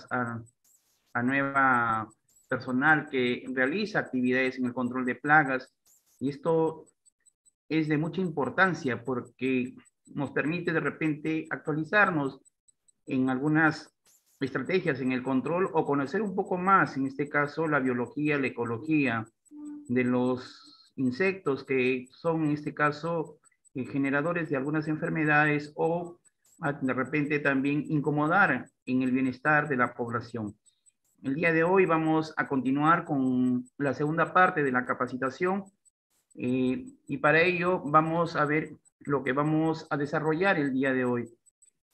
a nueva personal que realiza actividades en el control de plagas. Y esto es de mucha importancia porque nos permite de repente actualizarnos en algunas estrategias en el control o conocer un poco más, en este caso, la biología, la ecología de los insectos que son, en este caso, generadores de algunas enfermedades o de repente también incomodar en el bienestar de la población. El día de hoy vamos a continuar con la segunda parte de la capacitación y para ello vamos a ver lo que vamos a desarrollar el día de hoy.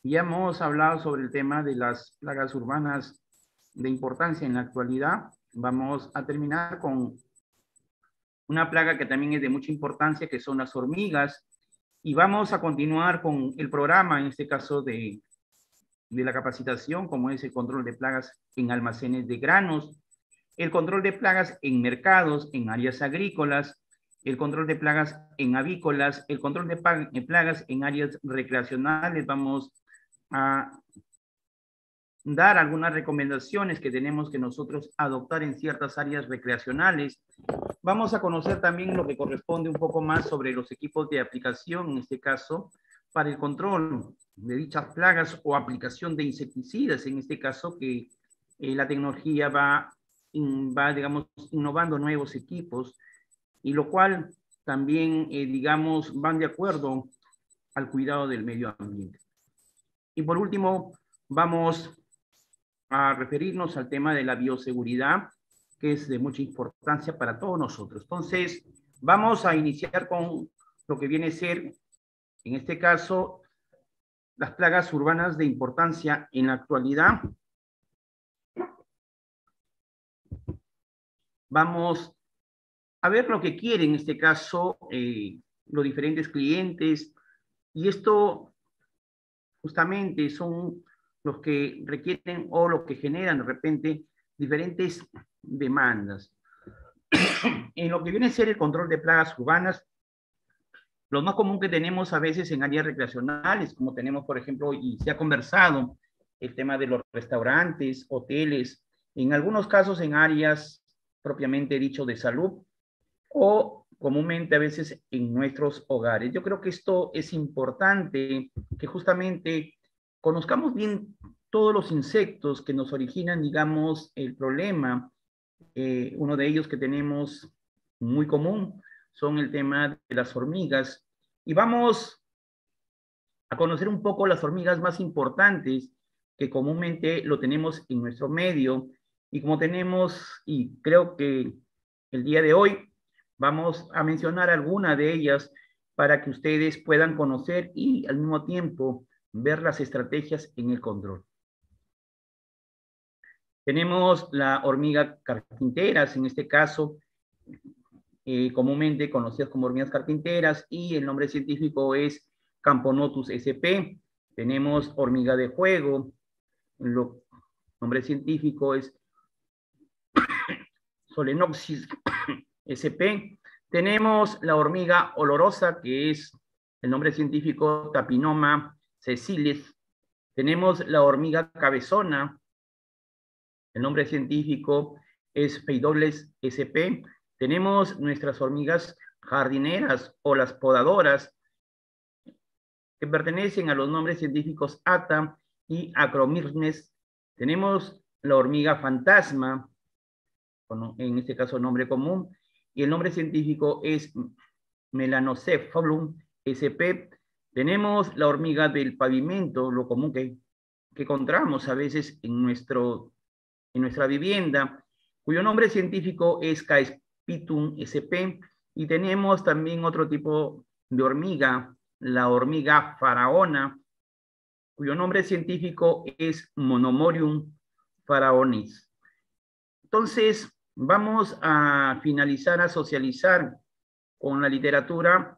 Ya hemos hablado sobre el tema de las plagas urbanas de importancia en la actualidad. Vamos a terminar con una plaga que también es de mucha importancia, que son las hormigas. Y vamos a continuar con el programa, en este caso de la capacitación, como es el control de plagas en almacenes de granos, el control de plagas en mercados, en áreas agrícolas, el control de plagas en avícolas, el control de plagas en áreas recreacionales. Vamos a dar algunas recomendaciones que tenemos que nosotros adoptar en ciertas áreas recreacionales. Vamos a conocer también lo que corresponde un poco más sobre los equipos de aplicación, en este caso, para el control de dichas plagas o aplicación de insecticidas, en este caso que la tecnología va, digamos, innovando nuevos equipos, y lo cual también, digamos, van de acuerdo al cuidado del medio ambiente. Y por último, vamos a referirnos al tema de la bioseguridad, que es de mucha importancia para todos nosotros. Entonces, vamos a iniciar con lo que viene a ser, en este caso, las plagas urbanas de importancia en la actualidad. Vamos a ver lo que quieren, en este caso, los diferentes clientes, y esto justamente son los que requieren o los que generan de repente diferentes demandas. En lo que viene a ser el control de plagas urbanas, lo más común que tenemos a veces en áreas recreacionales, como tenemos, por ejemplo, y se ha conversado, el tema de los restaurantes, hoteles, en algunos casos en áreas propiamente dicho de salud, o comúnmente a veces en nuestros hogares. Yo creo que esto es importante, que justamente conozcamos bien todos los insectos que nos originan, digamos, el problema. Uno de ellos que tenemos muy común son el tema de las hormigas. Y vamos a conocer un poco las hormigas más importantes que comúnmente lo tenemos en nuestro medio. Y como tenemos, y creo que el día de hoy vamos a mencionar alguna de ellas para que ustedes puedan conocer y al mismo tiempo ver las estrategias en el control. Tenemos la hormiga carpinteras, en este caso, comúnmente conocidas como hormigas carpinteras, y el nombre científico es Camponotus sp. Tenemos hormiga de juego, el nombre científico es Solenopsis sp. Tenemos la hormiga olorosa, que es el nombre científico Tapinoma sessiles. Tenemos la hormiga cabezona, el nombre científico es Phaedobles sp. Tenemos nuestras hormigas jardineras o las podadoras, que pertenecen a los nombres científicos Ata y Acromyrmes. Tenemos la hormiga fantasma, en este caso nombre común, y el nombre científico es Melanocephalum sp. Tenemos la hormiga del pavimento, lo común que encontramos a veces en nuestra vivienda, cuyo nombre científico es Caespitum sp. Y tenemos también otro tipo de hormiga, la hormiga faraona, cuyo nombre científico es Monomorium faraonis. Entonces, vamos a finalizar, a socializar con la literatura,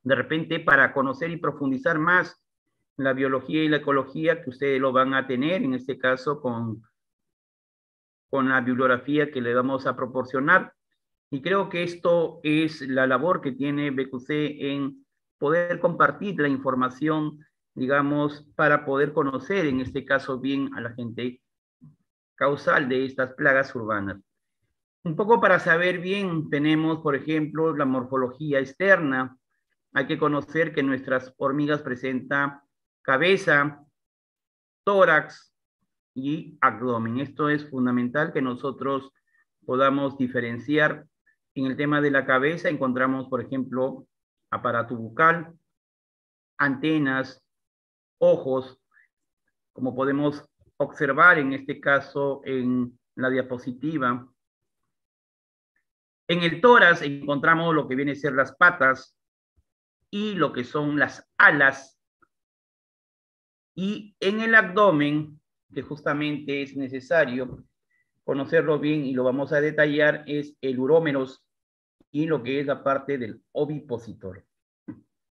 de repente para conocer y profundizar más la biología y la ecología, que ustedes lo van a tener, en este caso con la bibliografía que le vamos a proporcionar. Y creo que esto es la labor que tiene BQC en poder compartir la información digamos, para poder conocer en este caso bien a la gente causal de estas plagas urbanas. Un poco para saber bien, tenemos, por ejemplo, la morfología externa. Hay que conocer que nuestras hormigas presentan cabeza, tórax y abdomen. Esto es fundamental que nosotros podamos diferenciar. En el tema de la cabeza encontramos, por ejemplo, aparato bucal, antenas, ojos, como podemos observar en este caso en la diapositiva. En el tórax encontramos lo que viene a ser las patas y lo que son las alas. Y en el abdomen, que justamente es necesario conocerlo bien y lo vamos a detallar, es el urómeros y lo que es la parte del ovipositor.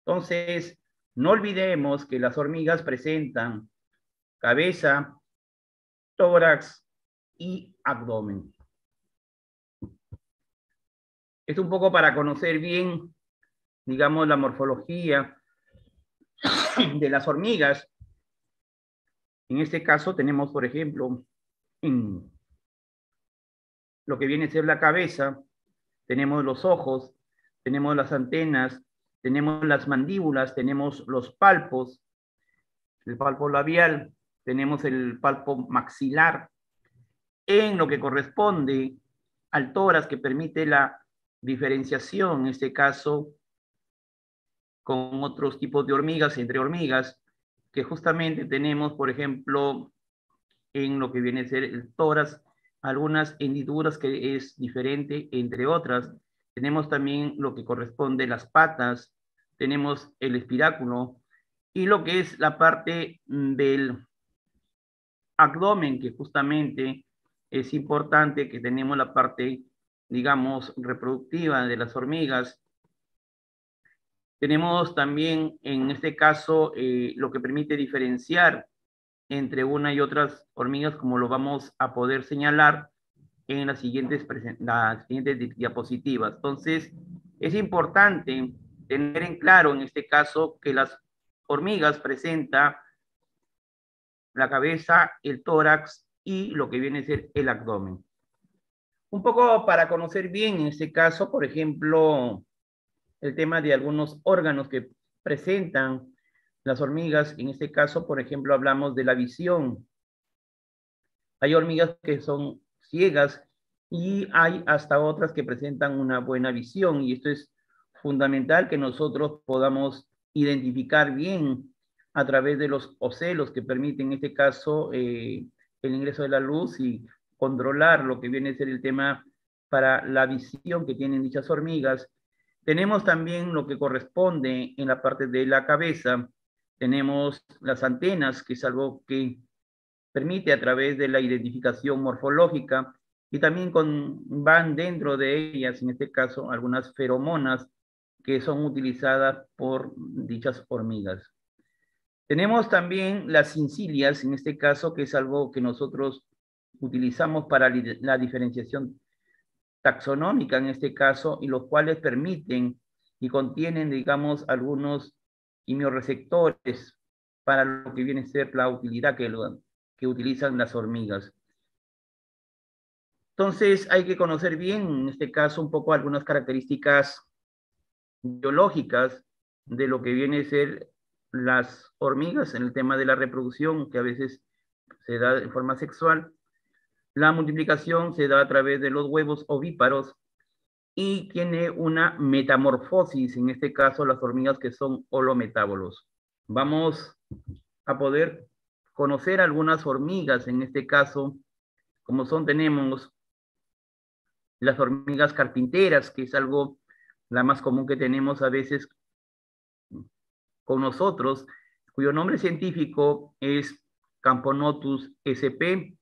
Entonces, no olvidemos que las hormigas presentan cabeza, tórax y abdomen. Es un poco para conocer bien, digamos, la morfología de las hormigas. En este caso tenemos, por ejemplo, en lo que viene a ser la cabeza, tenemos los ojos, tenemos las antenas, tenemos las mandíbulas, tenemos los palpos, el palpo labial, tenemos el palpo maxilar, en lo que corresponde al tórax que permite la diferenciación, en este caso, con otros tipos de hormigas, entre hormigas, que justamente tenemos, por ejemplo, en lo que viene a ser el tórax, algunas hendiduras que es diferente, entre otras. Tenemos también lo que corresponde a las patas, tenemos el espiráculo y lo que es la parte del abdomen, que justamente es importante que tenemos la parte, digamos, reproductiva de las hormigas. Tenemos también, en este caso, lo que permite diferenciar entre una y otras hormigas, como lo vamos a poder señalar en las siguientes diapositivas. Entonces, es importante tener en claro en este caso que las hormigas presentan la cabeza, el tórax y lo que viene a ser el abdomen. Un poco para conocer bien en este caso, por ejemplo, el tema de algunos órganos que presentan las hormigas. En este caso, por ejemplo, hablamos de la visión. Hay hormigas que son ciegas y hay hasta otras que presentan una buena visión, y esto es fundamental que nosotros podamos identificar bien a través de los ocelos que permiten en este caso el ingreso de la luz y controlar lo que viene a ser el tema para la visión que tienen dichas hormigas. Tenemos también lo que corresponde en la parte de la cabeza. Tenemos las antenas, que es algo que permite a través de la identificación morfológica, y también van dentro de ellas, en este caso, algunas feromonas que son utilizadas por dichas hormigas. Tenemos también las cincilias, en este caso, que es algo que nosotros utilizamos para la diferenciación taxonómica, en este caso, y los cuales permiten y contienen, digamos, algunos quimiorreceptores para lo que viene a ser la utilidad que utilizan las hormigas. Entonces, hay que conocer bien, en este caso, un poco algunas características biológicas de lo que viene a ser las hormigas en el tema de la reproducción, que a veces se da de forma sexual. La multiplicación se da a través de los huevos ovíparos y tiene una metamorfosis, en este caso las hormigas que son holometábolos. Vamos a poder conocer algunas hormigas, en este caso, como tenemos las hormigas carpinteras, que es algo la más común que tenemos a veces con nosotros, cuyo nombre científico es Camponotus sp.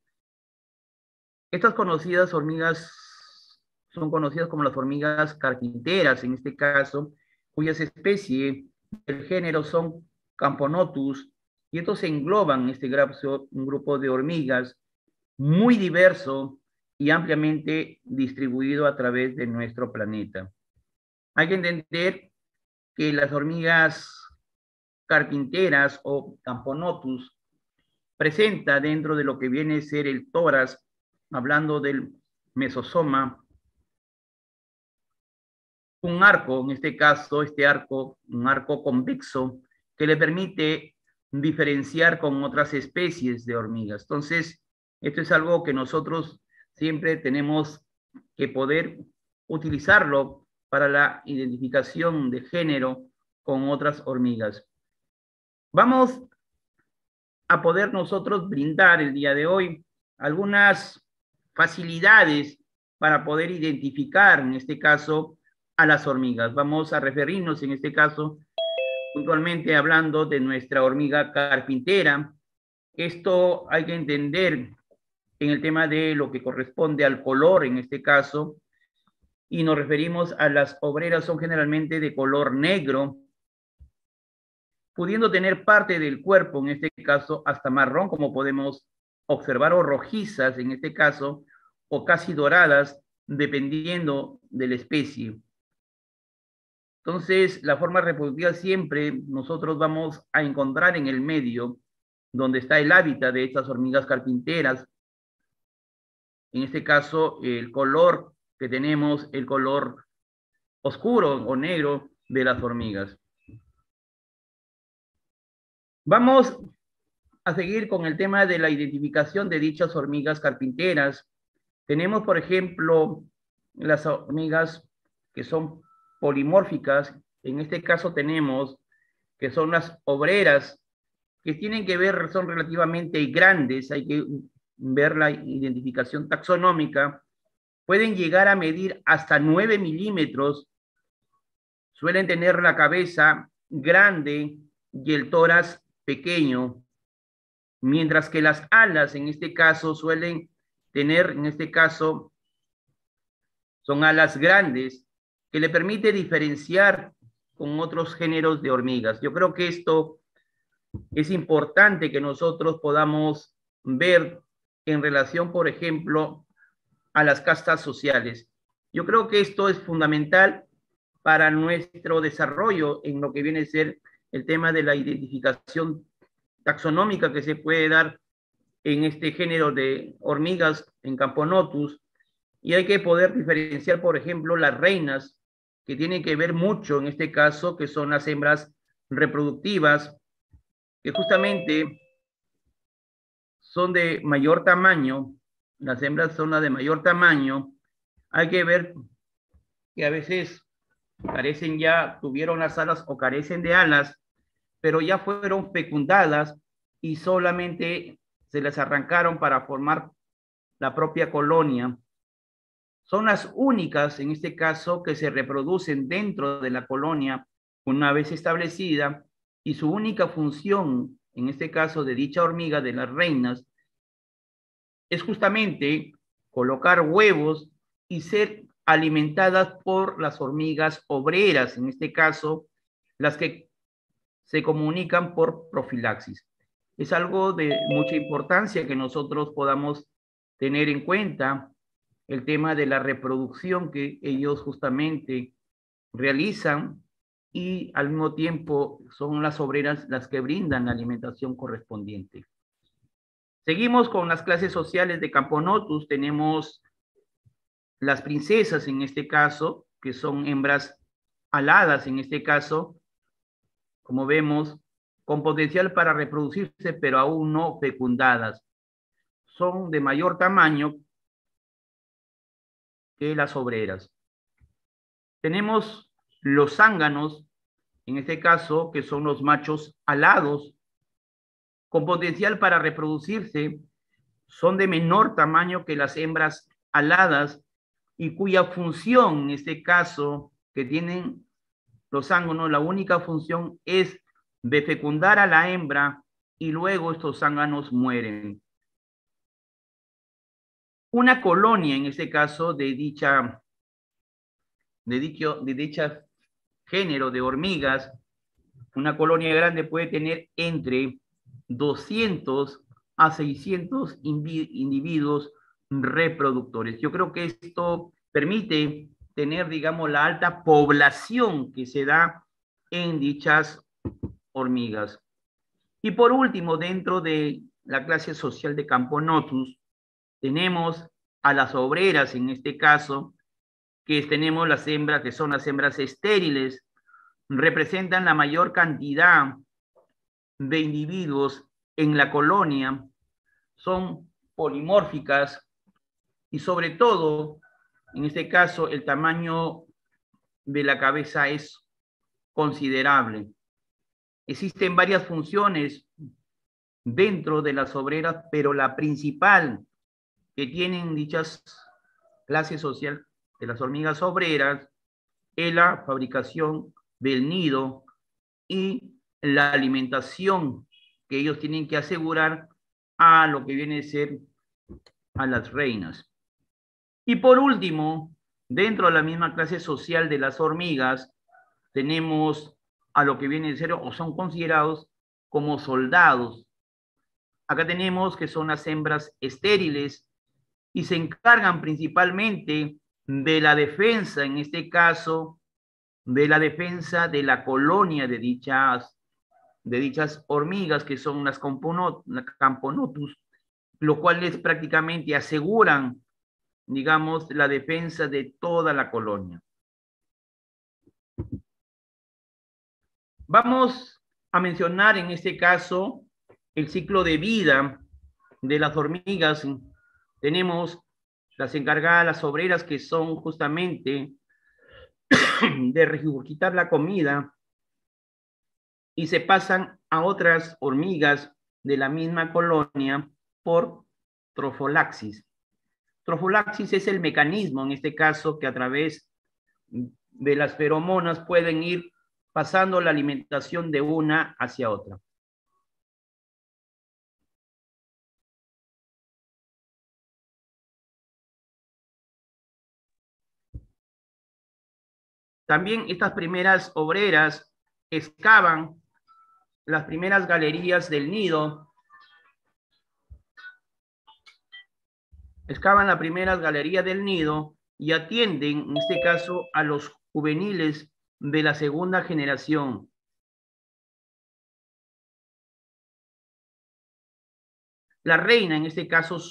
Estas conocidas hormigas son conocidas como las hormigas carpinteras, en este caso, cuyas especies del género son Camponotus, y estos se engloban en este un grupo de hormigas muy diverso y ampliamente distribuido a través de nuestro planeta. Hay que entender que las hormigas carpinteras o Camponotus presenta dentro de lo que viene a ser el tórax, hablando del mesosoma, un arco, en este caso, este arco, un arco convexo, que le permite diferenciar con otras especies de hormigas. Entonces, esto es algo que nosotros siempre tenemos que poder utilizarlo para la identificación de género con otras hormigas. Vamos a poder nosotros brindar el día de hoy algunas facilidades para poder identificar, en este caso, a las hormigas. Vamos a referirnos, en este caso, puntualmente hablando de nuestra hormiga carpintera. Esto hay que entender en el tema de lo que corresponde al color, en este caso, y nos referimos a las obreras, son generalmente de color negro, pudiendo tener parte del cuerpo, en este caso, hasta marrón, como podemos observar, o rojizas, en este caso, o casi doradas, dependiendo de la especie. Entonces, la forma reproductiva siempre nosotros vamos a encontrar en el medio donde está el hábitat de estas hormigas carpinteras. En este caso, el color que tenemos, el color oscuro o negro de las hormigas. Vamos a seguir con el tema de la identificación de dichas hormigas carpinteras. Tenemos, por ejemplo, las hormigas que son polimórficas. En este caso tenemos que son las obreras, que tienen que ver, son relativamente grandes, hay que ver la identificación taxonómica, pueden llegar a medir hasta 9 milímetros, suelen tener la cabeza grande y el tórax pequeño, mientras que las alas, en este caso, suelen tener, en este caso, son alas grandes, que le permite diferenciar con otros géneros de hormigas. Yo creo que esto es importante que nosotros podamos ver en relación, por ejemplo, a las castas sociales. Yo creo que esto es fundamental para nuestro desarrollo en lo que viene a ser el tema de la identificación taxonómica que se puede dar en este género de hormigas en Camponotus, y hay que poder diferenciar, por ejemplo, las reinas, que tienen que ver mucho en este caso, que son las hembras reproductivas, que justamente son de mayor tamaño, las hembras son las de mayor tamaño. Hay que ver que a veces carecen ya, tuvieron las alas o carecen de alas, pero ya fueron fecundadas y solamente se les arrancaron para formar la propia colonia. Son las únicas, en este caso, que se reproducen dentro de la colonia una vez establecida, y su única función, en este caso de dicha hormiga, de las reinas, es justamente colocar huevos y ser alimentadas por las hormigas obreras, en este caso, las que se comunican por profilaxis. Es algo de mucha importancia que nosotros podamos tener en cuenta el tema de la reproducción que ellos justamente realizan, y al mismo tiempo son las obreras las que brindan la alimentación correspondiente. Seguimos con las clases sociales de Camponotus. Tenemos las princesas en este caso, que son hembras aladas en este caso, como vemos, con potencial para reproducirse, pero aún no fecundadas. Son de mayor tamaño que las obreras. Tenemos los zánganos, en este caso, que son los machos alados, con potencial para reproducirse, son de menor tamaño que las hembras aladas, y cuya función, en este caso, que tienen los zánganos, la única función es de fecundar a la hembra, y luego estos zánganos mueren. Una colonia, en este caso, de dicha género de hormigas, una colonia grande puede tener entre 200 a 600 individuos reproductores. Yo creo que esto permite tener, digamos, la alta población que se da en dichas hormigas. Y por último, dentro de la clase social de Camponotus, tenemos a las obreras, en este caso, que tenemos las hembras, que son las hembras estériles, representan la mayor cantidad de individuos en la colonia, son polimórficas y sobre todo, en este caso, el tamaño de la cabeza es considerable. Existen varias funciones dentro de las obreras, pero la principal que tienen dichas clases sociales de las hormigas obreras es la fabricación del nido y la alimentación que ellos tienen que asegurar a lo que viene a ser a las reinas. Y por último, dentro de la misma clase social de las hormigas, tenemos a lo que viene a ser o son considerados como soldados. Acá tenemos que son las hembras estériles y se encargan principalmente de la defensa, en este caso, de la defensa de la colonia de dichas hormigas que son las Camponotus, lo cual es prácticamente aseguran, digamos, la defensa de toda la colonia. Vamos a mencionar en este caso el ciclo de vida de las hormigas. Tenemos las encargadas, las obreras, que son justamente de regurgitar la comida y se pasan a otras hormigas de la misma colonia por trofolaxis. Trofolaxis es el mecanismo, en este caso, que a través de las feromonas pueden ir pasando la alimentación de una hacia otra. También estas primeras obreras excavan las primeras galerías del nido, excavan las primeras galerías del nido y atienden, en este caso, a los juveniles de la segunda generación. La reina, en este caso,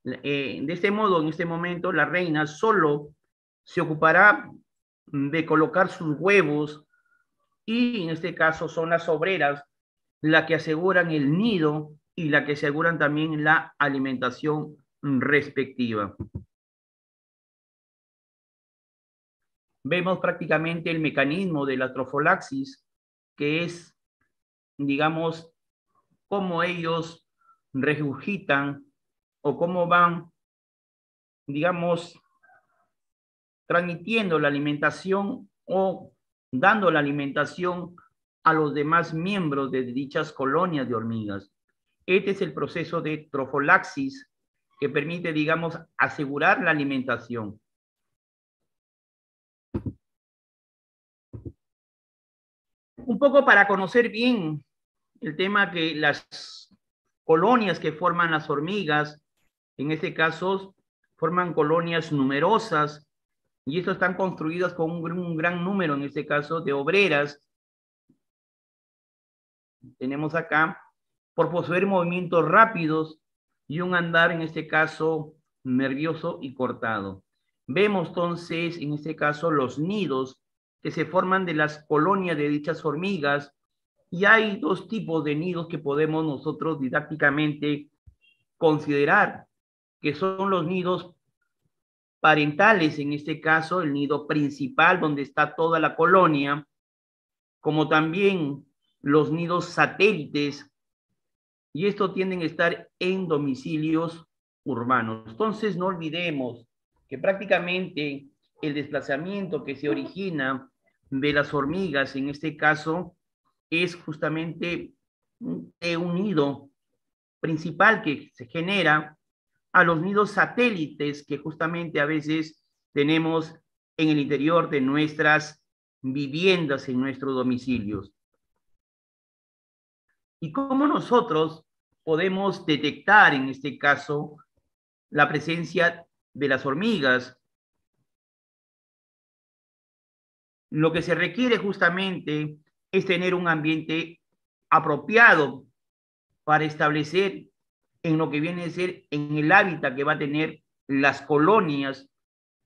de este modo, en este momento, la reina solo se ocupará de colocar sus huevos y en este caso son las obreras las que aseguran el nido y las que aseguran también la alimentación respectiva. Vemos prácticamente el mecanismo de la trofolaxis, que es, digamos, cómo ellos regurgitan o cómo van, digamos, transmitiendo la alimentación o dando la alimentación a los demás miembros de dichas colonias de hormigas. Este es el proceso de trofolaxis que permite, digamos, asegurar la alimentación. Un poco para conocer bien el tema que las colonias que forman las hormigas, en este caso, forman colonias numerosas y estos están construidas con un gran número, en este caso, de obreras. Tenemos acá, por poseer movimientos rápidos y un andar, en este caso, nervioso y cortado. Vemos entonces, en este caso, los nidos que se forman de las colonias de dichas hormigas, y hay dos tipos de nidos que podemos nosotros didácticamente considerar, que son los nidos parentales, en este caso, el nido principal donde está toda la colonia, como también los nidos satélites, y estos tienden a estar en domicilios urbanos. Entonces, no olvidemos que prácticamente el desplazamiento que se origina de las hormigas, en este caso, es justamente de un nido principal que se genera a los nidos satélites que justamente a veces tenemos en el interior de nuestras viviendas, en nuestros domicilios. ¿Y cómo nosotros podemos detectar, en este caso, la presencia de las hormigas? Lo que se requiere justamente es tener un ambiente apropiado para establecer en lo que viene a ser en el hábitat que va a tener las colonias,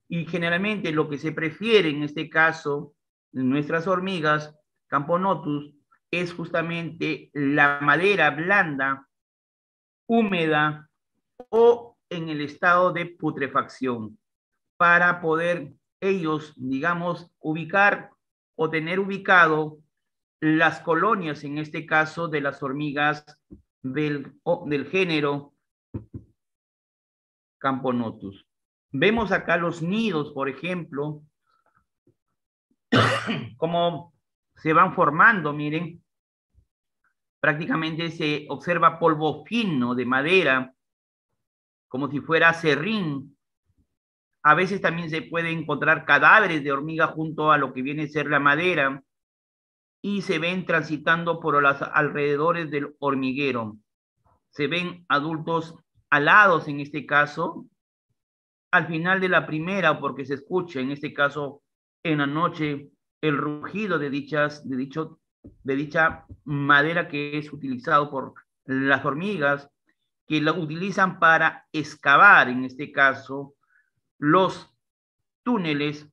y generalmente lo que se prefiere en este caso, nuestras hormigas, Camponotus, es justamente la madera blanda, húmeda o en el estado de putrefacción, para poder ellos, digamos, ubicar o tener ubicado las colonias, en este caso de las hormigas del género Camponotus. Vemos acá los nidos, por ejemplo, cómo se van formando, miren. Prácticamente se observa polvo fino de madera, como si fuera serrín. A veces también se puede encontrar cadáveres de hormiga junto a lo que viene a ser la madera, y se ven transitando por los alrededores del hormiguero. Se ven adultos alados, en este caso, al final de la primera, porque se escucha, en este caso, en la noche, el rugido de dicha madera que es utilizado por las hormigas, que la utilizan para excavar, en este caso, los túneles,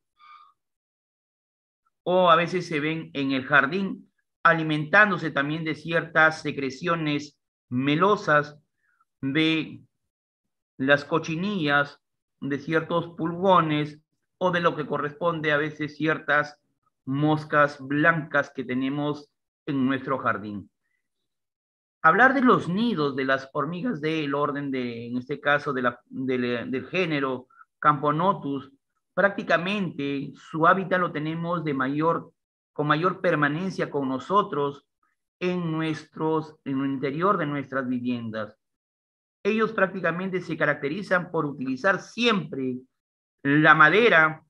o a veces se ven en el jardín alimentándose también de ciertas secreciones melosas de las cochinillas, de ciertos pulgones o de lo que corresponde a veces ciertas moscas blancas que tenemos en nuestro jardín. Hablar de los nidos de las hormigas del orden de, en este caso, del género Camponotus, prácticamente su hábitat lo tenemos con mayor permanencia con nosotros en el interior de nuestras viviendas. Ellos prácticamente se caracterizan por utilizar siempre la madera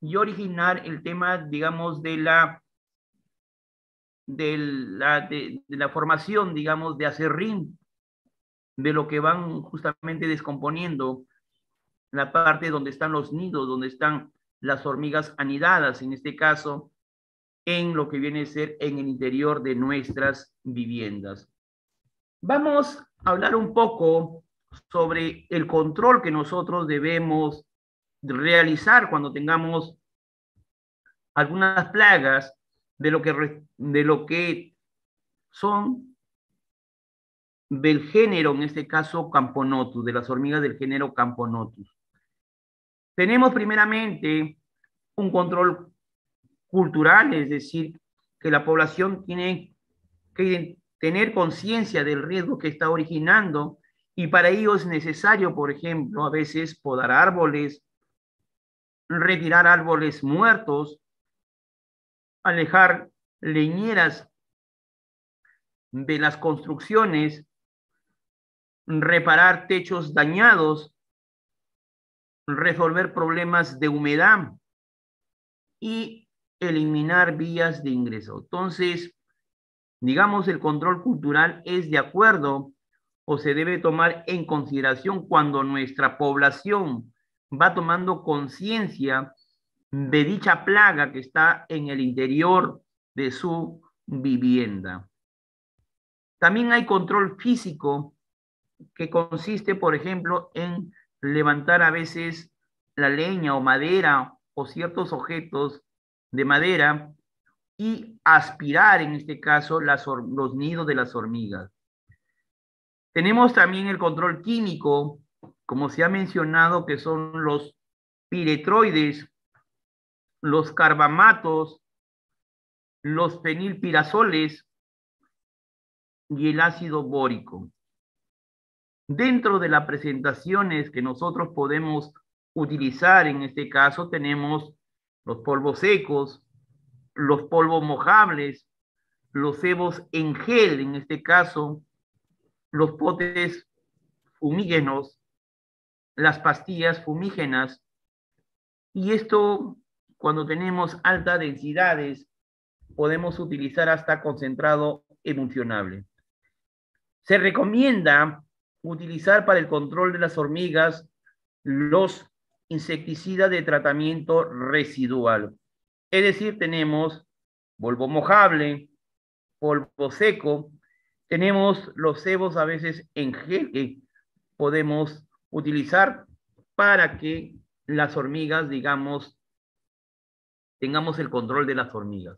y originar el tema, digamos, de la formación, digamos, de acerrín, de lo que van justamente descomponiendo la parte donde están los nidos, donde están las hormigas anidadas, en este caso, en lo que viene a ser en el interior de nuestras viviendas. Vamos a hablar un poco sobre el control que nosotros debemos realizar cuando tengamos algunas plagas de lo que son del género, en este caso Camponotus, de las hormigas del género Camponotus. Tenemos primeramente un control cultural, es decir, que la población tiene que tener conciencia del riesgo que está originando, y para ello es necesario, por ejemplo, a veces podar árboles, retirar árboles muertos, alejar leñeras de las construcciones, reparar techos dañados, resolver problemas de humedad y eliminar vías de ingreso. Entonces, digamos, el control cultural es de acuerdo o se debe tomar en consideración cuando nuestra población va tomando conciencia de dicha plaga que está en el interior de su vivienda. También hay control físico, que consiste, por ejemplo, en levantar a veces la leña o madera o ciertos objetos de madera y aspirar, en este caso, los nidos de las hormigas. Tenemos también el control químico, como se ha mencionado, que son los piretroides, los carbamatos, los fenilpirazoles y el ácido bórico. Dentro de las presentaciones que nosotros podemos utilizar, en este caso tenemos los polvos secos, los polvos mojables, los cebos en gel, en este caso, los potes fumígenos, las pastillas fumígenas, y esto, cuando tenemos altas densidades, podemos utilizar hasta concentrado emulsionable. Se recomienda utilizar para el control de las hormigas los insecticidas de tratamiento residual. Es decir, tenemos polvo mojable, polvo seco, Tenemos los cebos a veces en gel que podemos utilizar para que las hormigas, digamos, tengamos el control de las hormigas.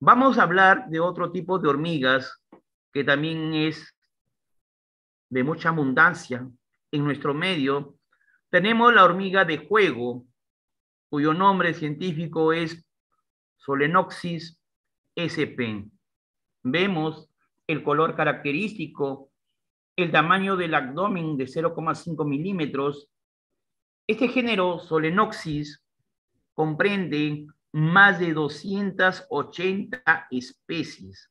Vamos a hablar de otro tipo de hormigas que también es de mucha abundancia en nuestro medio. Tenemos la hormiga de juego, cuyo nombre científico es Solenopsis sp. Vemos el color característico, el tamaño del abdomen de 0,5 milímetros. Este género Solenopsis comprende más de 280 especies.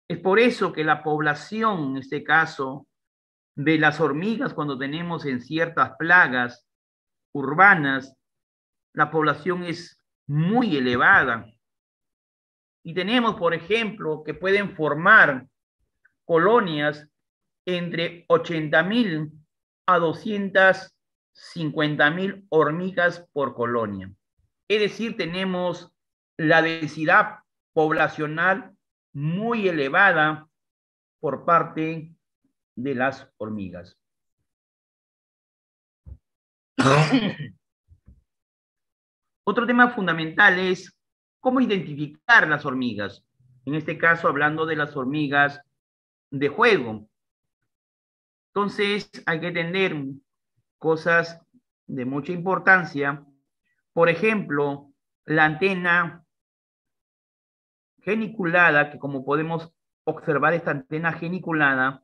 Es por eso que la población, en este caso, de las hormigas, cuando tenemos en ciertas plagas urbanas, la población es muy elevada. Y tenemos, por ejemplo, que pueden formar colonias entre 80.000 a 250.000 hormigas por colonia. Es decir, tenemos la densidad poblacional muy elevada por parte de las hormigas. Otro tema fundamental es cómo identificar las hormigas. En este caso, hablando de las hormigas de juego. Entonces, hay que tener cosas de mucha importancia. Por ejemplo, la antena geniculada, que como podemos observar, esta antena geniculada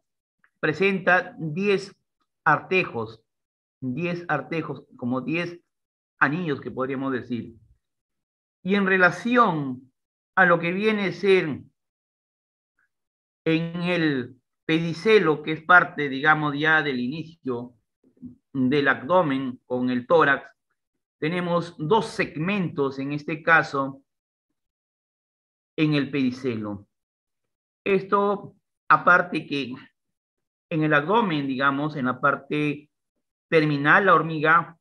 presenta 10 artejos, como 10 anillos que podríamos decir. Y en relación a lo que viene a ser en el pedicelo, que es parte, digamos, ya del inicio del abdomen con el tórax, tenemos dos segmentos, en este caso, en el pedicelo. Esto, aparte que en el abdomen, digamos, en la parte terminal, la hormiga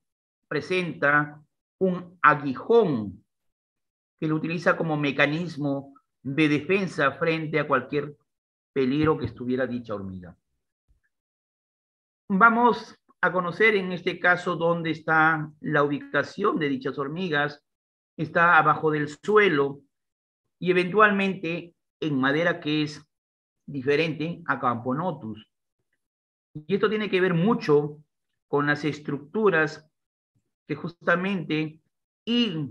presenta un aguijón que lo utiliza como mecanismo de defensa frente a cualquier peligro que estuviera dicha hormiga. Vamos a conocer en este caso dónde está la ubicación de dichas hormigas. Está abajo del suelo y eventualmente en madera que es diferente a Camponotus. Y esto tiene que ver mucho con las estructuras que justamente, y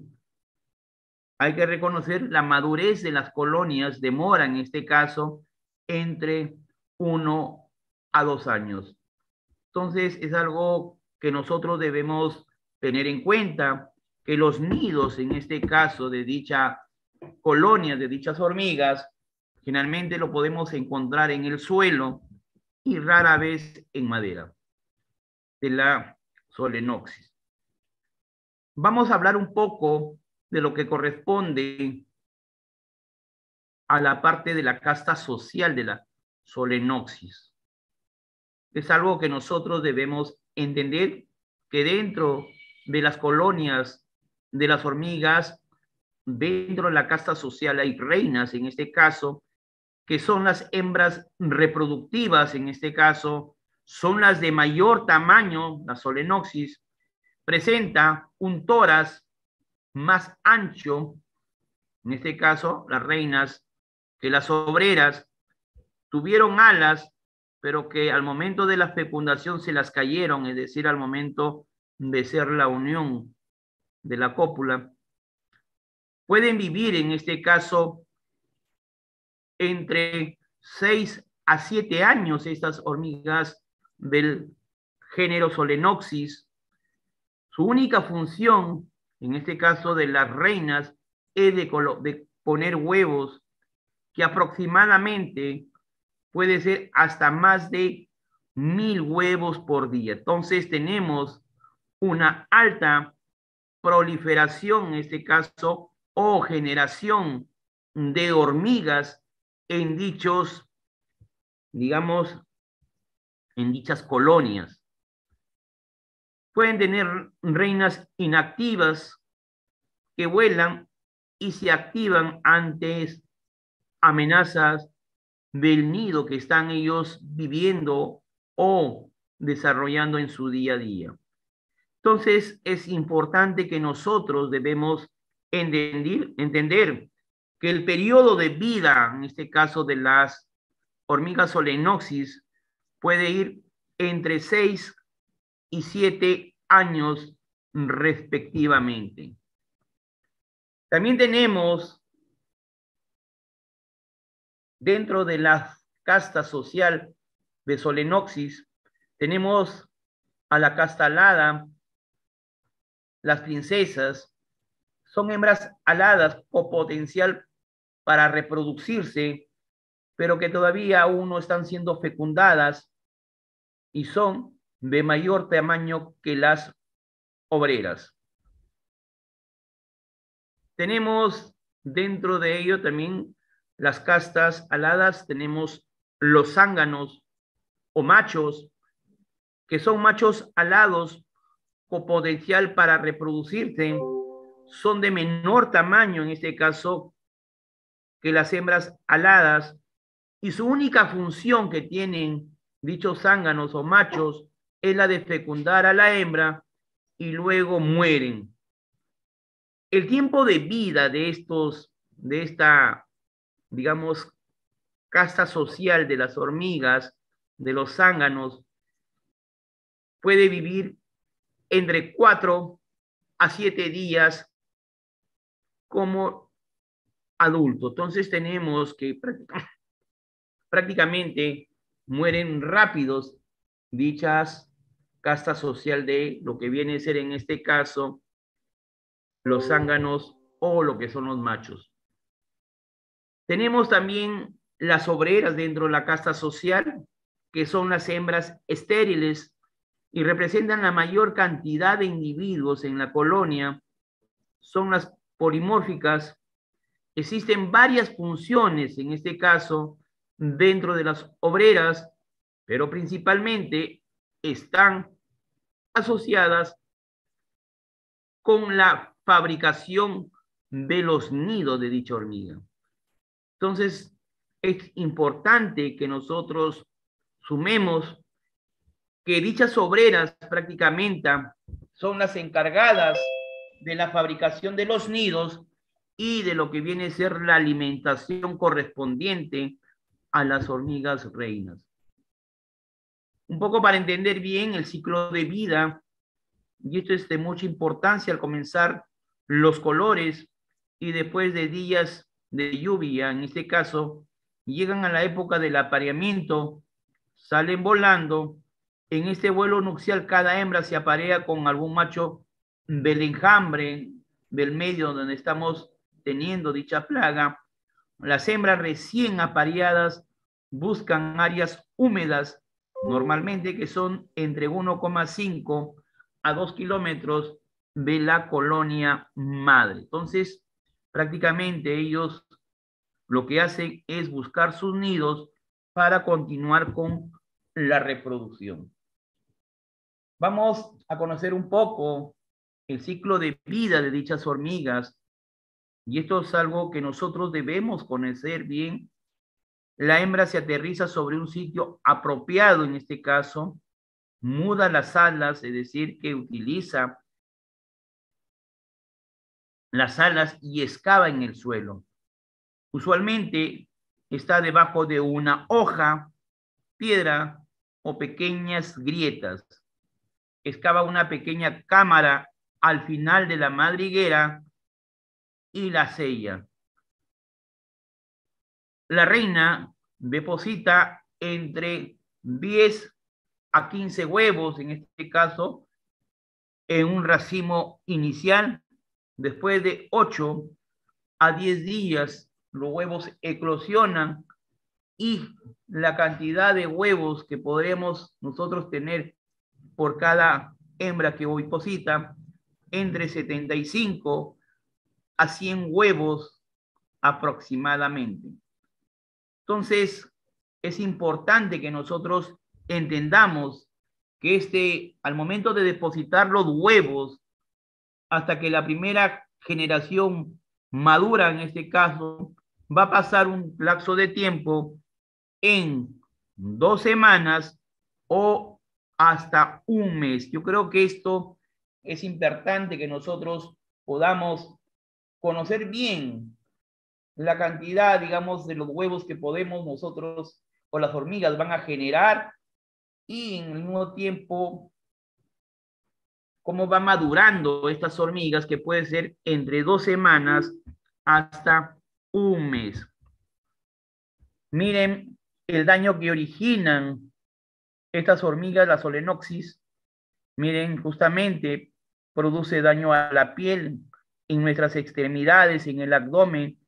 hay que reconocer la madurez de las colonias, demora en este caso entre 1 a 2 años. Entonces es algo que nosotros debemos tener en cuenta, que los nidos en este caso de dicha colonia, de dichas hormigas, generalmente lo podemos encontrar en el suelo y rara vez en madera de la Solenopsis. Vamos a hablar un poco de lo que corresponde a la parte de la casta social de la Solenopsis. Es algo que nosotros debemos entender, que dentro de las colonias de las hormigas, dentro de la casta social hay reinas, en este caso, que son las hembras reproductivas, en este caso, son las de mayor tamaño, la Solenopsis, presenta un tórax más ancho, en este caso, las reinas, que las obreras tuvieron alas, pero que al momento de la fecundación se las cayeron, es decir, al momento de ser la unión de la cópula. Pueden vivir, en este caso, entre 6 a 7 años estas hormigas del género Solenopsis. Su única función, en este caso de las reinas, es de poner huevos, que aproximadamente puede ser hasta más de 1.000 huevos por día. Entonces tenemos una alta proliferación, en este caso, o generación de hormigas en dichos, digamos, en dichas colonias. Pueden tener reinas inactivas que vuelan y se activan antes amenazas del nido que están ellos viviendo o desarrollando en su día a día. Entonces, es importante que nosotros debemos entender que el periodo de vida, en este caso de las hormigas Solenopsis, puede ir entre 6 y 7 años respectivamente. También tenemos dentro de la casta social de Solenopsis, tenemos a la casta alada, las princesas, son hembras aladas con potencial para reproducirse, pero que todavía aún no están siendo fecundadas y son de mayor tamaño que las obreras. Tenemos dentro de ello también las castas aladas, tenemos los zánganos o machos, que son machos alados con potencial para reproducirse, son de menor tamaño en este caso que las hembras aladas, y su única función que tienen dichos zánganos o machos es la de fecundar a la hembra y luego mueren. El tiempo de vida de esta, digamos, casta social de las hormigas, de los zánganos, puede vivir entre 4 a 7 días como adulto. Entonces tenemos que prácticamente mueren rápidos dichas casta social de lo que viene a ser en este caso los zánganos o lo que son los machos. Tenemos también las obreras dentro de la casta social, que son las hembras estériles y representan la mayor cantidad de individuos en la colonia. Son las polimórficas. Existen varias funciones, en este caso, dentro de las obreras, pero principalmente están asociadas con la fabricación de los nidos de dicha hormiga. Entonces, es importante que nosotros sumemos que dichas obreras prácticamente son las encargadas de la fabricación de los nidos y de lo que viene a ser la alimentación correspondiente a las hormigas reinas. Un poco para entender bien el ciclo de vida, y esto es de mucha importancia al comenzar los colores y después de días de lluvia, en este caso, llegan a la época del apareamiento, salen volando. En este vuelo nupcial cada hembra se aparea con algún macho del enjambre del medio donde estamos teniendo dicha plaga. Las hembras recién apareadas buscan áreas húmedas, normalmente que son entre 1,5 a 2 kilómetros de la colonia madre. Entonces, prácticamente ellos lo que hacen es buscar sus nidos para continuar con la reproducción. Vamos a conocer un poco el ciclo de vida de dichas hormigas, y esto es algo que nosotros debemos conocer bien. La hembra se aterriza sobre un sitio apropiado, en este caso, muda las alas, es decir, que utiliza las alas y excava en el suelo. Usualmente está debajo de una hoja, piedra o pequeñas grietas. Excava una pequeña cámara al final de la madriguera y la sella. La reina deposita entre 10 a 15 huevos, en este caso, en un racimo inicial. Después de 8 a 10 días, los huevos eclosionan y la cantidad de huevos que podremos nosotros tener por cada hembra que oviposita, entre 75 a 100 huevos aproximadamente. Entonces, es importante que nosotros entendamos que al momento de depositar los huevos, hasta que la primera generación madura, en este caso, va a pasar un lapso de tiempo en 2 semanas o hasta un mes. Yo creo que esto es importante que nosotros podamos conocer bien la cantidad, digamos, de los huevos que podemos nosotros o las hormigas van a generar y en el mismo tiempo cómo va madurando estas hormigas, que puede ser entre 2 semanas hasta un mes. Miren el daño que originan estas hormigas, la solenopsis. Miren, justamente produce daño a la piel, en nuestras extremidades, en el abdomen.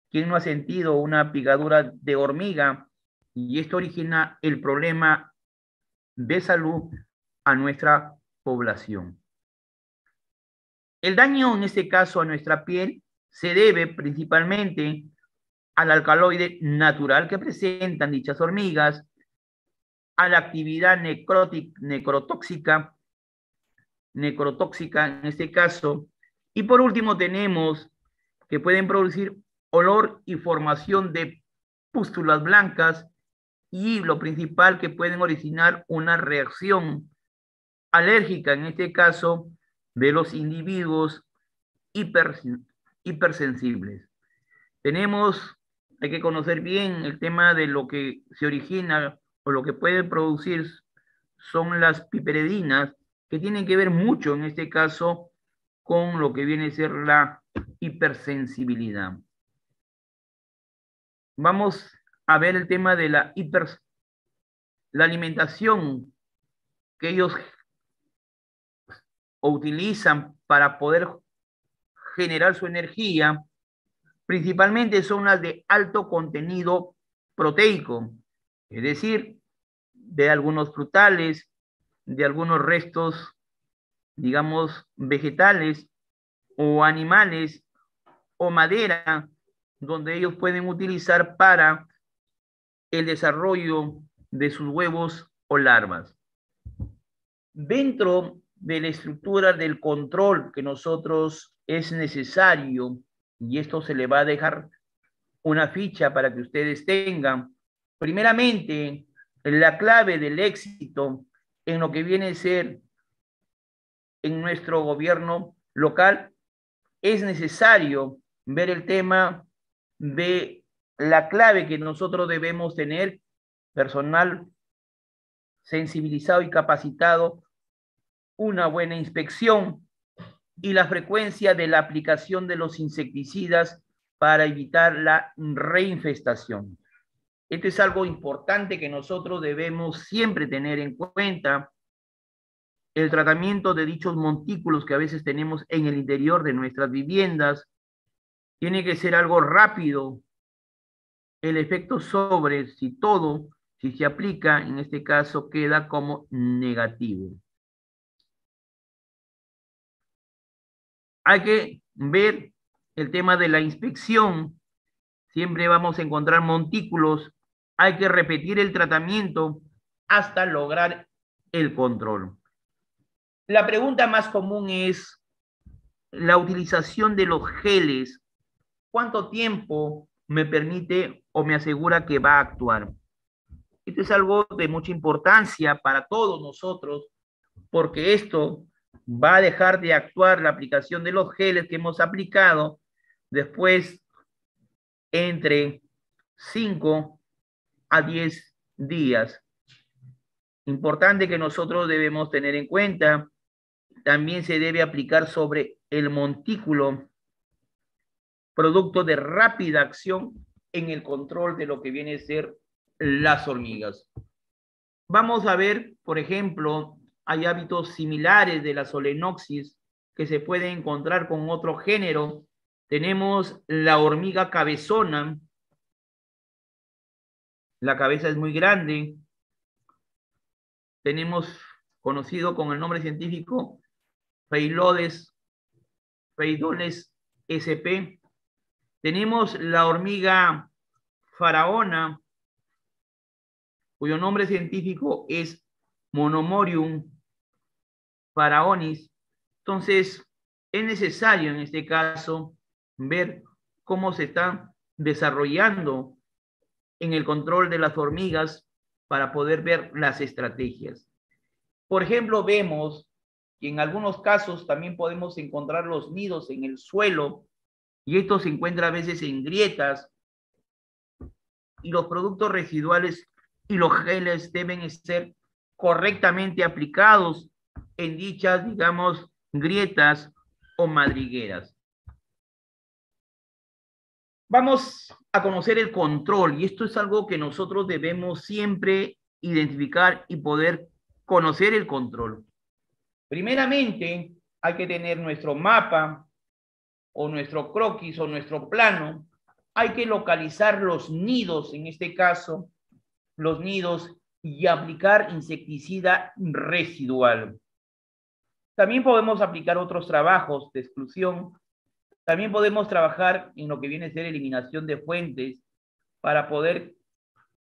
¿Quién no ha sentido una picadura de hormiga? Y esto origina el problema de salud a nuestra población. El daño, en este caso, a nuestra piel se debe principalmente al alcaloide natural que presentan dichas hormigas, a la actividad necrotóxica en este caso, y por último tenemos que pueden producir olor y formación de pústulas blancas, y lo principal, que pueden originar una reacción alérgica, en este caso, de los individuos hipersensibles. Hay que conocer bien el tema de lo que se origina o lo que puede producir son las piperedinas, que tienen que ver mucho en este caso con lo que viene a ser la hipersensibilidad. Vamos a ver el tema de la alimentación que ellos utilizan para poder generar su energía. Principalmente son las de alto contenido proteico, es decir, de algunos frutales, de algunos restos, digamos, vegetales o animales o madera, donde ellos pueden utilizar para el desarrollo de sus huevos o larvas. Dentro de la estructura del control que nosotros es necesario, y esto se le va a dejar una ficha para que ustedes tengan, primeramente, la clave del éxito en lo que viene a ser en nuestro gobierno local, es necesario ver el tema de la clave que nosotros debemos tener: personal sensibilizado y capacitado, una buena inspección y la frecuencia de la aplicación de los insecticidas para evitar la reinfestación. Esto es algo importante que nosotros debemos siempre tener en cuenta. El tratamiento de dichos montículos que a veces tenemos en el interior de nuestras viviendas tiene que ser algo rápido. El efecto sobre si se aplica, en este caso, queda como negativo. Hay que ver el tema de la inspección. Siempre vamos a encontrar montículos. Hay que repetir el tratamiento hasta lograr el control. La pregunta más común es la utilización de los geles. ¿Cuánto tiempo me permite o me asegura que va a actuar? Esto es algo de mucha importancia para todos nosotros, porque esto va a dejar de actuar la aplicación de los geles que hemos aplicado después entre 5 a 10 días. Importante que nosotros debemos tener en cuenta. También se debe aplicar sobre el montículo, producto de rápida acción en el control de lo que viene a ser las hormigas. Vamos a ver, por ejemplo, hay hábitos similares de la solenopsis que se pueden encontrar con otro género. Tenemos la hormiga cabezona. La cabeza es muy grande. Tenemos conocido con el nombre científico Phaidoles sp. Tenemos la hormiga faraona, cuyo nombre científico es Monomorium faraonis. Entonces, es necesario en este caso ver cómo se están desarrollando en el control de las hormigas para poder ver las estrategias. Por ejemplo, vemos que en algunos casos también podemos encontrar los nidos en el suelo y esto se encuentra a veces en grietas y los productos residuales y los geles deben ser correctamente aplicados en dichas, digamos, grietas o madrigueras. Vamos a conocer el control y esto es algo que nosotros debemos siempre identificar y poder conocer el control. Primeramente, hay que tener nuestro mapa o nuestro croquis o nuestro plano. Hay que localizar los nidos, en este caso, los nidos y aplicar insecticida residual. También podemos aplicar otros trabajos de exclusión. También podemos trabajar en lo que viene a ser eliminación de fuentes para poder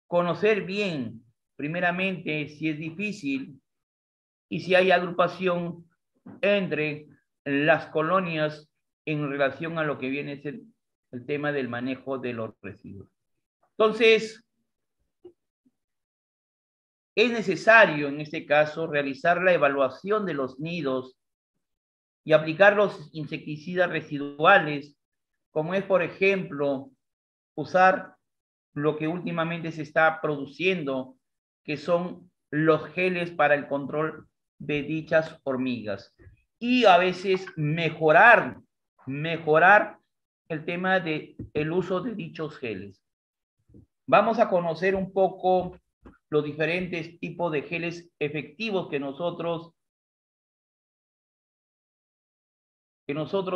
conocer bien, primeramente, si es difícil y si hay agrupación entre las colonias en relación a lo que viene a ser el tema del manejo de los residuos. Entonces, es necesario en este caso realizar la evaluación de los nidos y aplicar los insecticidas residuales, como es, por ejemplo, usar lo que últimamente se está produciendo, que son los geles para el control de dichas hormigas. Y a veces mejorar el tema del uso de dichos geles. Vamos a conocer un poco los diferentes tipos de geles efectivos que nosotros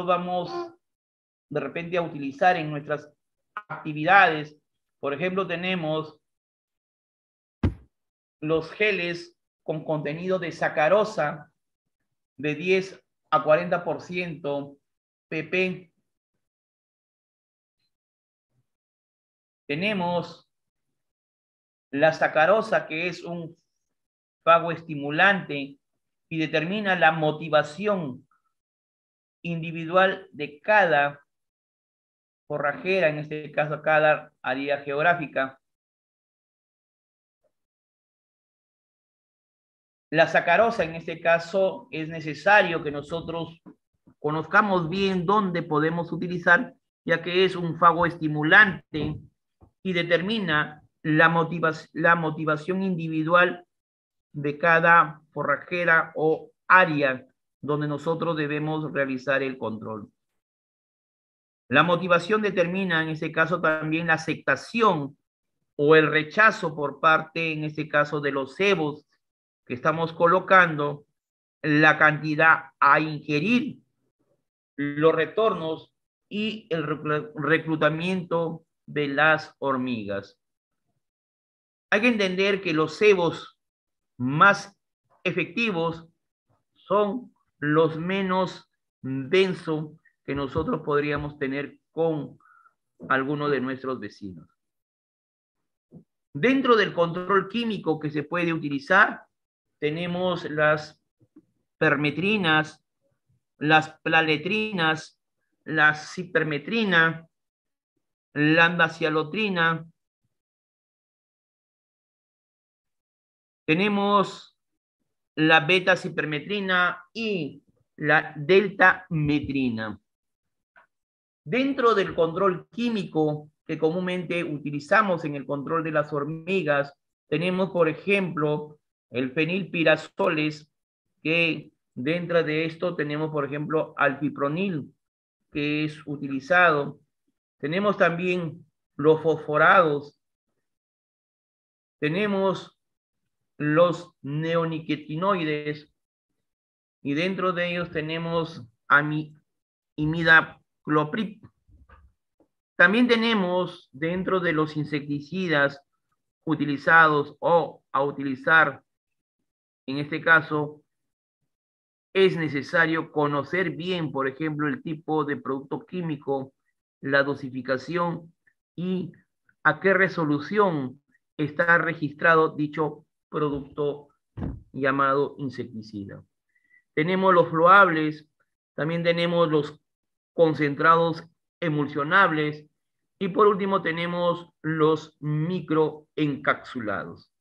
vamos de repente a utilizar en nuestras actividades. Por ejemplo, tenemos los geles con contenido de sacarosa de 10 a 40% pp. Tenemos la sacarosa, que es un fagoestimulante y determina la motivación individual de cada forrajera, en este caso cada área geográfica. La sacarosa, en este caso, es necesario que nosotros conozcamos bien dónde podemos utilizar, ya que es un fagoestimulante y determina la motivación individual de cada forrajera o área donde nosotros debemos realizar el control. La motivación determina, en este caso, también la aceptación o el rechazo por parte, en este caso, de los cebos que estamos colocando, la cantidad a ingerir, los retornos y el reclutamiento de las hormigas. Hay que entender que los cebos más efectivos son los menos densos que nosotros podríamos tener con alguno de nuestros vecinos. Dentro del control químico que se puede utilizar, tenemos las permetrinas, las plaletrinas, la cipermetrina, la andacialotrina. Tenemos la beta-cipermetrina y la delta-metrina. Dentro del control químico que comúnmente utilizamos en el control de las hormigas, tenemos, por ejemplo, el fenilpirazoles, que dentro de esto tenemos, por ejemplo, alfipronil, que es utilizado. Tenemos también los fosforados. Tenemos los neoniquetinoides y dentro de ellos tenemos imidacloprid. También tenemos dentro de los insecticidas utilizados o a utilizar, en este caso, es necesario conocer bien, por ejemplo, el tipo de producto químico, la dosificación y a qué resolución está registrado dicho producto llamado insecticida. Tenemos los floables, también tenemos los concentrados emulsionables Y por último tenemos los microencapsulados.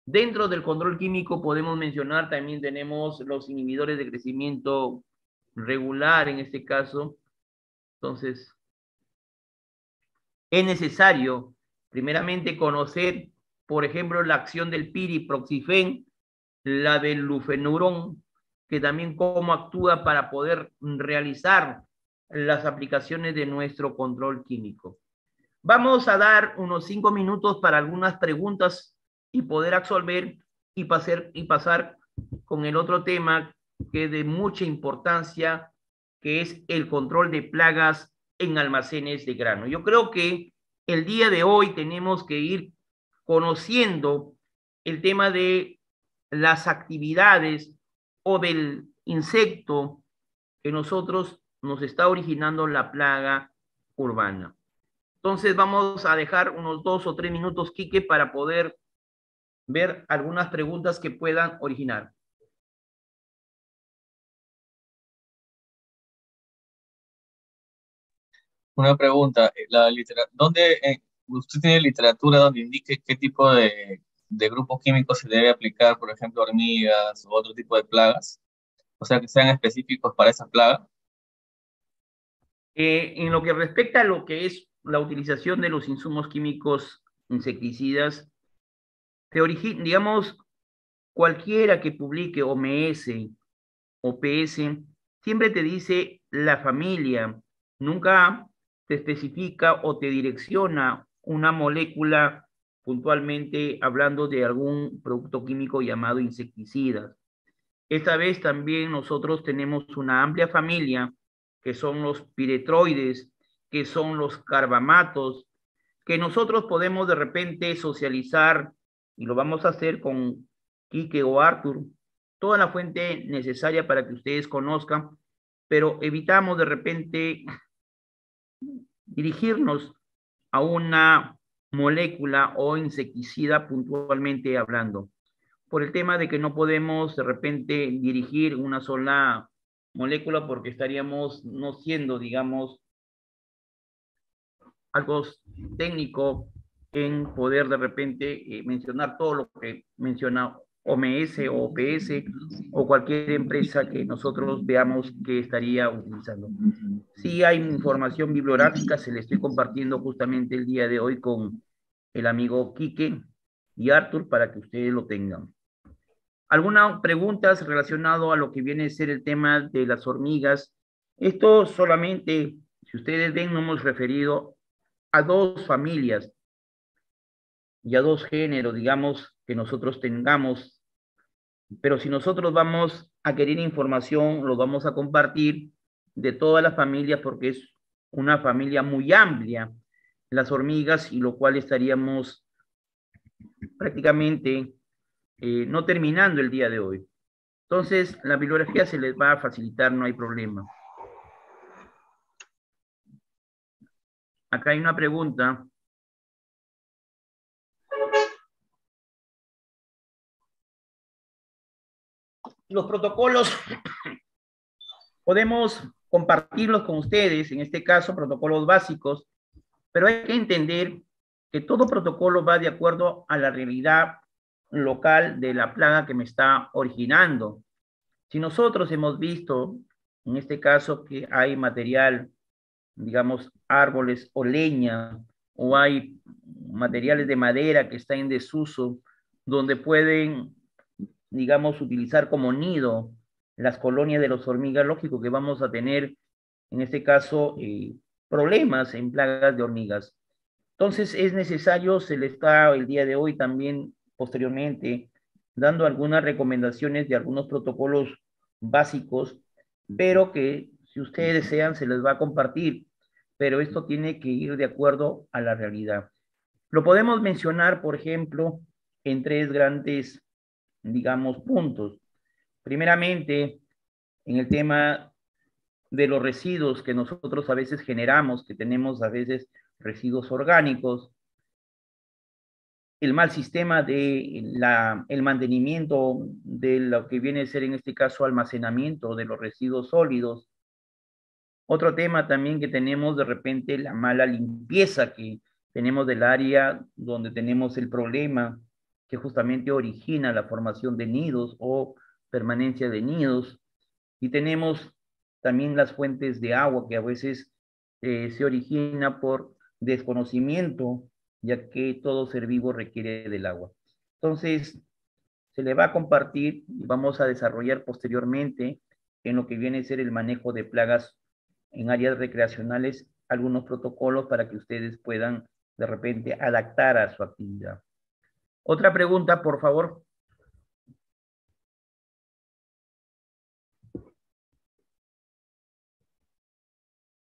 Dentro del control químico podemos mencionar también tenemos los inhibidores de crecimiento regular en este caso. Entonces, es necesario primeramente conocer, por ejemplo, la acción del piriproxifen, la del lufenurón, que también cómo actúa para poder realizar las aplicaciones de nuestro control químico. Vamos a dar unos 5 minutos para algunas preguntas y poder absolver y pasar con el otro tema que es de mucha importancia, que es el control de plagas en almacenes de grano. Yo creo que el día de hoy tenemos que ir conociendo el tema de las actividades o del insecto que nosotros nos está originando la plaga urbana. Entonces vamos a dejar unos 2 o 3 minutos, Quique, para poder ver algunas preguntas que puedan originar. Una pregunta, ¿dónde usted tiene literatura donde indique qué tipo de grupos químicos se debe aplicar, por ejemplo, hormigas u otro tipo de plagas? O sea, que sean específicos para esa plaga. En lo que respecta a lo que es la utilización de los insumos químicos insecticidas, digamos, cualquiera que publique OMS o PS, siempre te dice la familia, nunca te especifica o te direcciona una molécula puntualmente hablando de algún producto químico llamado insecticida. Esta vez también nosotros tenemos una amplia familia que son los piretroides, que son los carbamatos, que nosotros podemos de repente socializar y lo vamos a hacer con Quique o Arthur, toda la fuente necesaria para que ustedes conozcan, pero evitamos de repente dirigirnos a una molécula o insecticida puntualmente hablando, por el tema de que no podemos de repente dirigir una sola molécula porque estaríamos no siendo, digamos, algo técnico en poder de repente mencionar todo lo que menciona OMS o OPS o cualquier empresa que nosotros veamos que estaría utilizando. Sí hay información bibliográfica, se le estoy compartiendo justamente el día de hoy con el amigo Quique y Arthur para que ustedes lo tengan. ¿Alguna pregunta relacionado a lo que viene a ser el tema de las hormigas? Esto solamente, si ustedes ven, no hemos referido a dos familias y a dos géneros, digamos, que nosotros tengamos, pero si nosotros vamos a querer información, lo vamos a compartir de todas las familias porque es una familia muy amplia, las hormigas, y lo cual estaríamos prácticamente no terminando el día de hoy. Entonces, la bibliografía se les va a facilitar, no hay problema. Acá hay una pregunta. Los protocolos podemos compartirlos con ustedes, en este caso, protocolos básicos, pero hay que entender que todo protocolo va de acuerdo a la realidad local de la plaga que me está originando. Si nosotros hemos visto, en este caso, que hay material, digamos, árboles o leña, o hay materiales de madera que están en desuso, donde pueden, digamos, utilizar como nido las colonias de los hormigas, lógico que vamos a tener, en este caso, problemas en plagas de hormigas. Entonces es necesario, se le está el día de hoy también, posteriormente, dando algunas recomendaciones de algunos protocolos básicos, pero que si ustedes desean se les va a compartir, pero esto tiene que ir de acuerdo a la realidad. Lo podemos mencionar, por ejemplo, en tres grandes, digamos, puntos. Primeramente, en el tema de los residuos que nosotros a veces generamos, que tenemos a veces residuos orgánicos, el mal sistema de el mantenimiento de lo que viene a ser en este caso almacenamiento de los residuos sólidos, Otro tema también que tenemos de repente, la mala limpieza que tenemos del área donde tenemos el problema que justamente origina la formación de nidos o permanencia de nidos. Y tenemos también las fuentes de agua que a veces se origina por desconocimiento, ya que todo ser vivo requiere del agua. Entonces, se le va a compartir y vamos a desarrollar posteriormente en lo que viene a ser el manejo de plagas en áreas recreacionales, algunos protocolos para que ustedes puedan de repente adaptar a su actividad. Otra pregunta, por favor.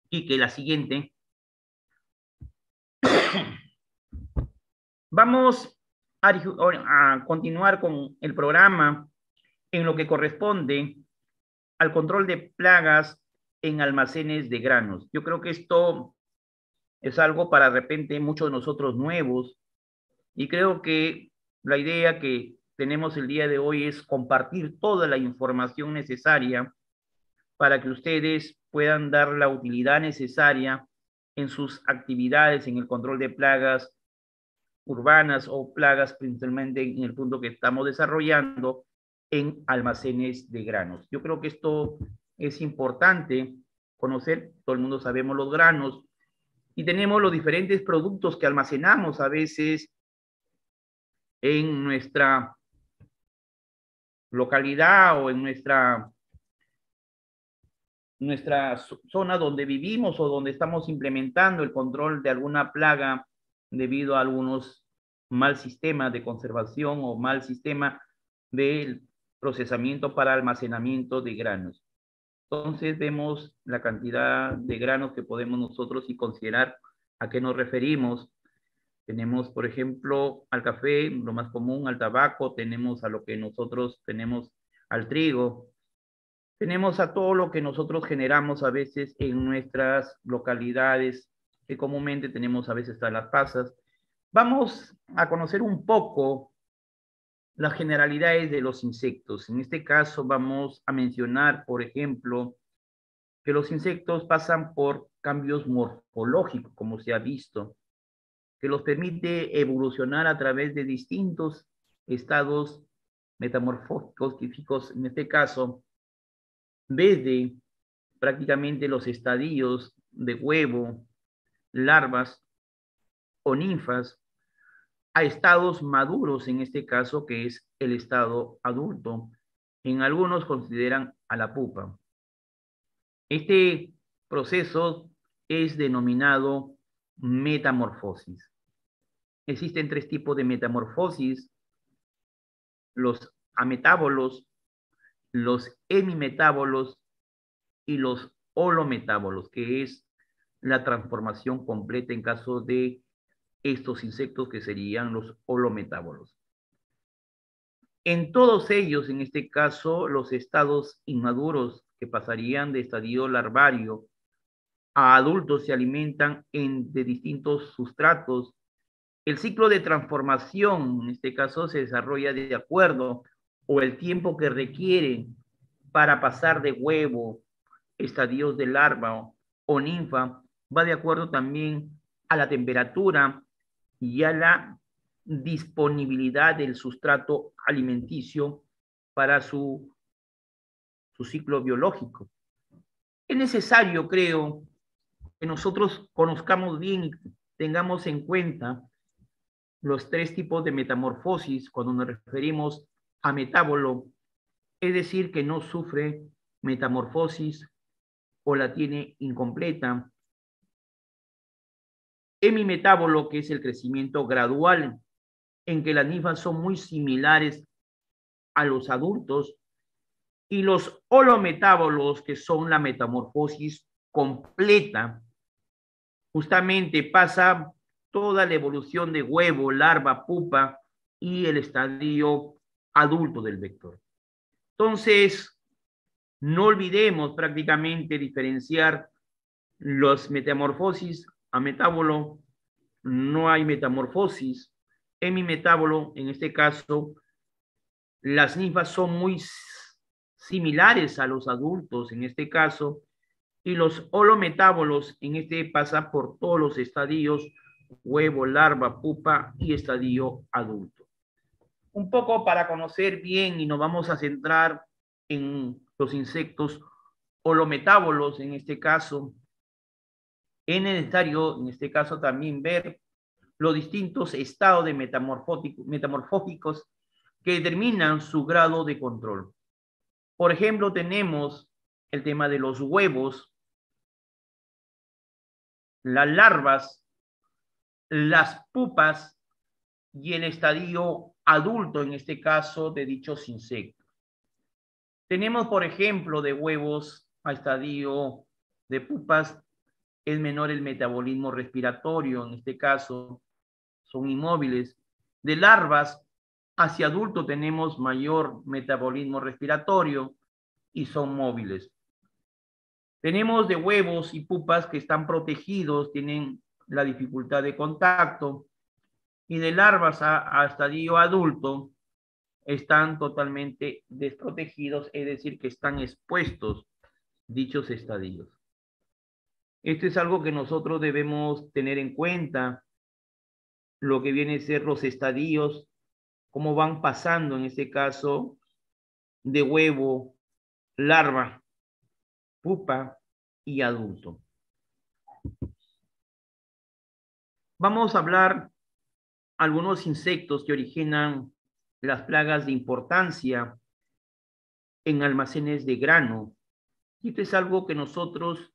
Y que la siguiente. Vamos a continuar con el programa en lo que corresponde al control de plagas en almacenes de granos. Yo creo que esto es algo para de repente muchos de nosotros nuevos y creo que la idea que tenemos el día de hoy es compartir toda la información necesaria para que ustedes puedan dar la utilidad necesaria en sus actividades en el control de plagas urbanas o plagas, principalmente en el punto que estamos desarrollando en almacenes de granos. Yo creo que esto es importante conocer, todo el mundo sabemos los granos y tenemos los diferentes productos que almacenamos a veces en nuestra localidad o en nuestra zona donde vivimos o donde estamos implementando el control de alguna plaga debido a algunos mal sistemas de conservación o mal sistema de procesamiento para almacenamiento de granos. Entonces vemos la cantidad de granos que podemos nosotros y considerar a qué nos referimos. Tenemos, por ejemplo, al café, lo más común, al tabaco, tenemos a lo que nosotros tenemos al trigo, tenemos a todo lo que nosotros generamos a veces en nuestras localidades, que comúnmente tenemos a veces a las pasas. Vamos a conocer un poco las generalidades de los insectos. En este caso vamos a mencionar, por ejemplo, que los insectos pasan por cambios morfológicos, como se ha visto, que los permite evolucionar a través de distintos estados metamorfóticos, en este caso, desde prácticamente los estadios de huevo, larvas o ninfas, a estados maduros, en este caso, que es el estado adulto. En algunos consideran a la pupa. Este proceso es denominado metamorfosis. Existen tres tipos de metamorfosis: los ametábolos, los hemimetábolos y los holometábolos, que es la transformación completa en caso de estos insectos que serían los holometábolos. En todos ellos, en este caso, los estados inmaduros que pasarían de estadio larvario a adultos se alimentan de distintos sustratos. El ciclo de transformación, en este caso, se desarrolla de acuerdo o el tiempo que requiere para pasar de huevo, estadios de larva o ninfa, va de acuerdo también a la temperatura y a la disponibilidad del sustrato alimenticio para su ciclo biológico. Es necesario, creo, que nosotros conozcamos bien y tengamos en cuenta los tres tipos de metamorfosis cuando nos referimos a metábolo, es decir, que no sufre metamorfosis o la tiene incompleta. Hemimetábolo, que es el crecimiento gradual, en que las ninfas son muy similares a los adultos, y los holometábolos, que son la metamorfosis completa. Justamente pasa toda la evolución de huevo, larva, pupa y el estadio adulto del vector. Entonces, no olvidemos prácticamente diferenciar los metamorfosis a metábolo. No hay metamorfosis. Hemimetábolo, en este caso, las ninfas son muy similares a los adultos, en este caso, Y los holometábolos, en este pasa por todos los estadios, huevo, larva, pupa y estadio adulto. Un poco para conocer bien y nos vamos a centrar en los insectos holometábolos, en este caso. Es necesario, en este caso, también ver los distintos estados de metamorfógicos que determinan su grado de control. Por ejemplo, tenemos el tema de los huevos, las larvas, las pupas y el estadio adulto, en este caso, de dichos insectos. Tenemos, por ejemplo, de huevos a estadio de pupas, es menor el metabolismo respiratorio, en este caso, son inmóviles. De larvas hacia adulto tenemos mayor metabolismo respiratorio y son móviles. Tenemos de huevos y pupas que están protegidos, tienen la dificultad de contacto, y de larvas a estadio adulto están totalmente desprotegidos, es decir, que están expuestos dichos estadios. Esto es algo que nosotros debemos tener en cuenta, lo que viene a ser los estadios, cómo van pasando en este caso de huevo, larva, pupa y adulto. Vamos a hablar algunos insectos que originan las plagas de importancia en almacenes de grano. Y esto es algo que nosotros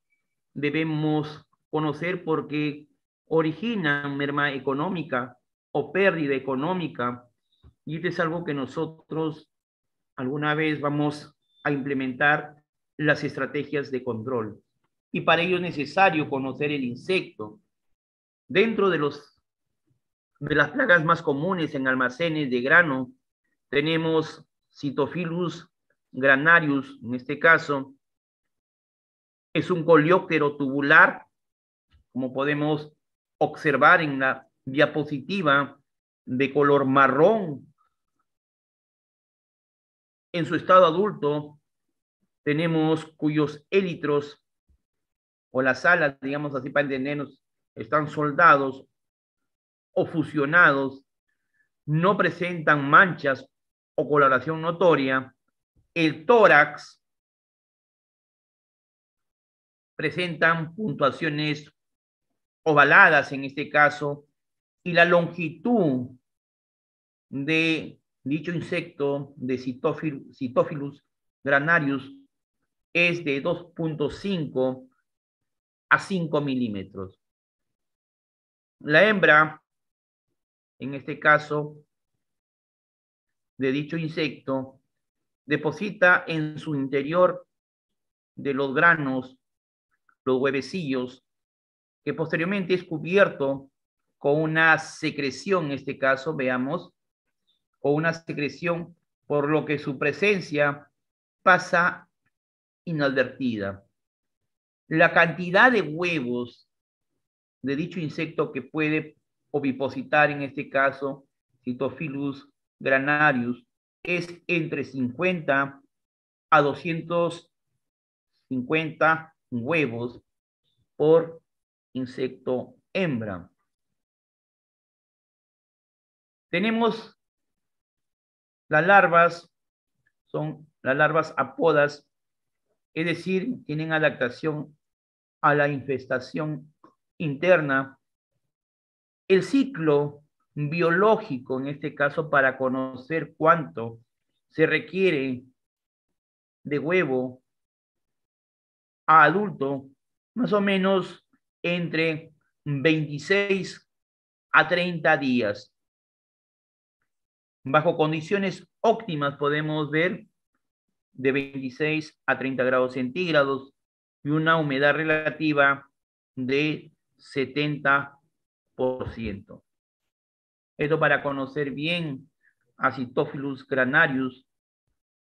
debemos conocer porque originan merma económica o pérdida económica. Y esto es algo que nosotros alguna vez vamos a implementar las estrategias de control. Y para ello es necesario conocer el insecto. Dentro de las plagas más comunes en almacenes de grano, tenemos Cytophilus granarius, en este caso, es un coleóptero tubular, como podemos observar en la diapositiva, de color marrón. En su estado adulto, tenemos cuyos élitros o las alas, digamos así para entendernos, están soldados o fusionados, no presentan manchas o coloración notoria. El tórax presentan puntuaciones ovaladas en este caso, y la longitud de dicho insecto de Cytophilus granarius es de 2.5 a 5 milímetros. La hembra, en este caso, de dicho insecto, deposita en su interior de los granos los huevecillos, que posteriormente es cubierto con una secreción, en este caso, veamos, con una secreción, por lo que su presencia pasa inadvertida. La cantidad de huevos de dicho insecto que puede ovipositar, en este caso, Cytophilus granarius, es entre 50 a 250 huevos por insecto hembra. Tenemos las larvas, son las larvas apodas, es decir, tienen adaptación a la infestación interna. El ciclo biológico, en este caso, para conocer cuánto se requiere de huevo a adulto, más o menos entre 26 a 30 días. Bajo condiciones óptimas podemos ver de 26 a 30 grados centígrados y una humedad relativa de 70%. Esto para conocer bien a Cytophilus granarius,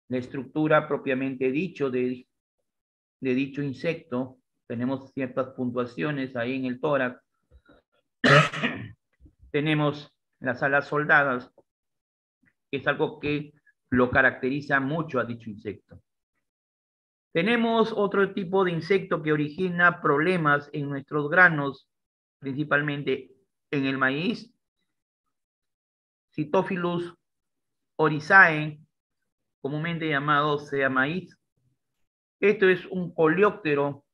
la estructura propiamente dicho de dicho insecto. Tenemos ciertas puntuaciones ahí en el tórax. Tenemos las alas soldadas, que es algo que lo caracteriza mucho a dicho insecto. Tenemos otro tipo de insecto que origina problemas en nuestros granos, principalmente en el maíz, Cytophilus oryzae, comúnmente llamado sea maíz. Esto es un coleóptero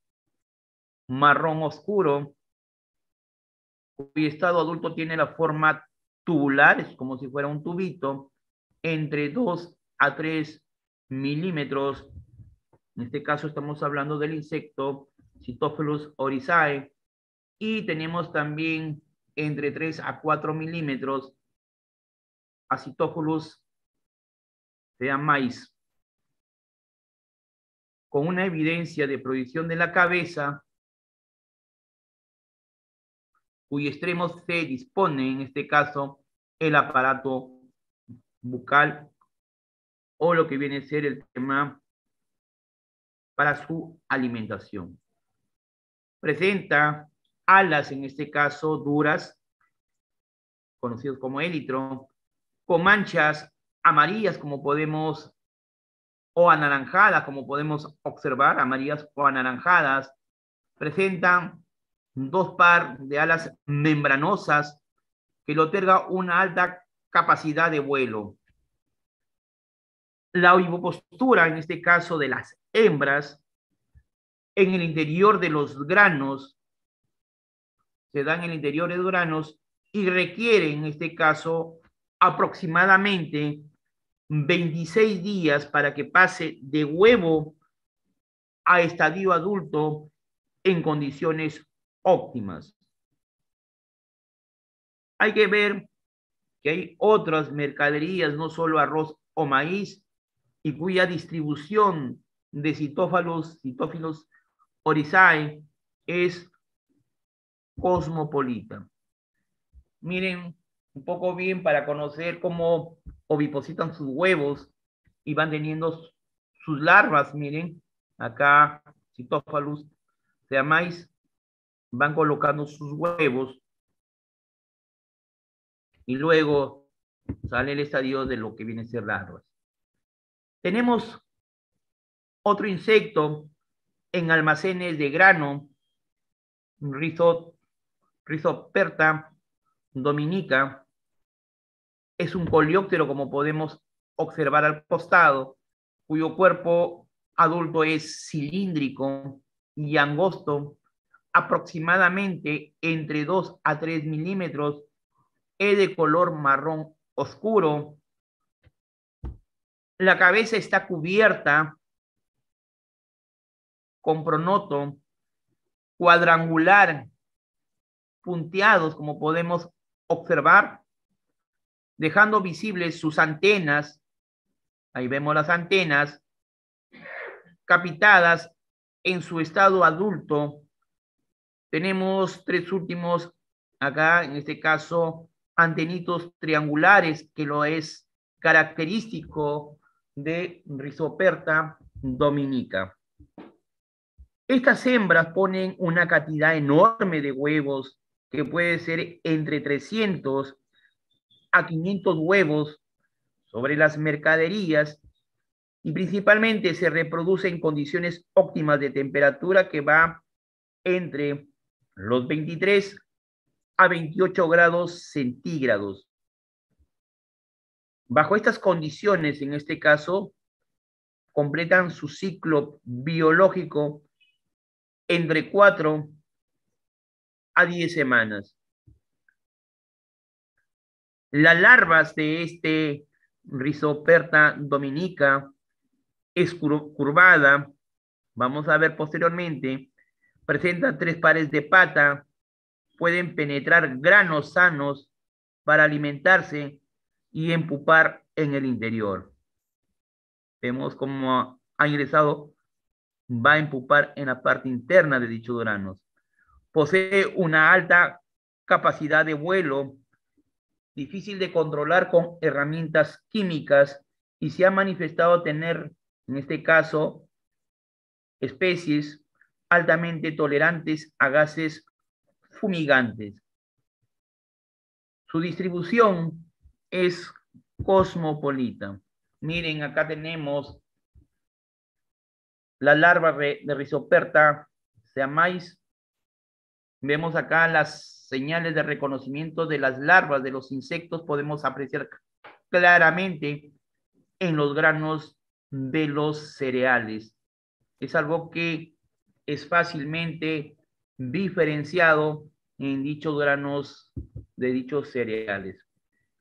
marrón oscuro, cuyo estado adulto tiene la forma tubular, es como si fuera un tubito, entre 2 a 3 milímetros. En este caso estamos hablando del insecto Cytophilus oryzae. Y tenemos también entre 3 a 4 milímetros a Cytophilus sea maíz, con una evidencia de proyección de la cabeza, cuyo extremo se dispone, en este caso, el aparato bucal o lo que viene a ser el tema para su alimentación. Presenta alas, en este caso, duras, conocidos como élitro, con manchas amarillas, como podemos, o anaranjadas, como podemos observar, amarillas o anaranjadas. Presentan dos par de alas membranosas que le otorga una alta capacidad de vuelo. La ovipostura, en este caso de las hembras, en el interior de los granos, se da en el interior de los granos y requiere, en este caso, aproximadamente 26 días para que pase de huevo a estadio adulto en condiciones óptimas. Hay que ver que hay otras mercaderías, no solo arroz o maíz, y cuya distribución de Cytophilus oryzae es cosmopolita. Miren un poco bien para conocer cómo ovipositan sus huevos y van teniendo sus larvas. Miren, acá Cytophilus sea maíz, van colocando sus huevos y luego sale el estadio de lo que viene a ser larvas. Tenemos otro insecto en almacenes de grano, Rhizoperta dominica, es un coleóptero, como podemos observar al costado, cuyo cuerpo adulto es cilíndrico y angosto, aproximadamente entre 2 a 3 milímetros, es de color marrón oscuro. La cabeza está cubierta con pronoto cuadrangular, punteados, como podemos observar, dejando visibles sus antenas. Ahí vemos las antenas capitadas en su estado adulto. Tenemos tres últimos acá, en este caso, antenitos triangulares, que lo es característico de Rhizoperta dominica. Estas hembras ponen una cantidad enorme de huevos, que puede ser entre 300 a 500 huevos sobre las mercaderías, y principalmente se reproduce en condiciones óptimas de temperatura que va entre los 23 a 28 grados centígrados. Bajo estas condiciones, en este caso, completan su ciclo biológico entre 4 a 10 semanas. Las larvas de este Rhizoperta dominica es curvada, vamos a ver posteriormente, presenta 3 pares de pata, pueden penetrar granos sanos para alimentarse y empupar en el interior. Vemos cómo ha ingresado, va a empupar en la parte interna de dichos granos. Posee una alta capacidad de vuelo, difícil de controlar con herramientas químicas, y se ha manifestado tener, en este caso, especies altamente tolerantes a gases fumigantes. Su distribución es cosmopolita. Miren, acá tenemos las larvas de Rhizoperta siamais. Vemos acá las señales de reconocimiento de las larvas de los insectos. Podemos apreciar claramente en los granos de los cereales. Es algo que es fácilmente diferenciado en dichos granos de dichos cereales.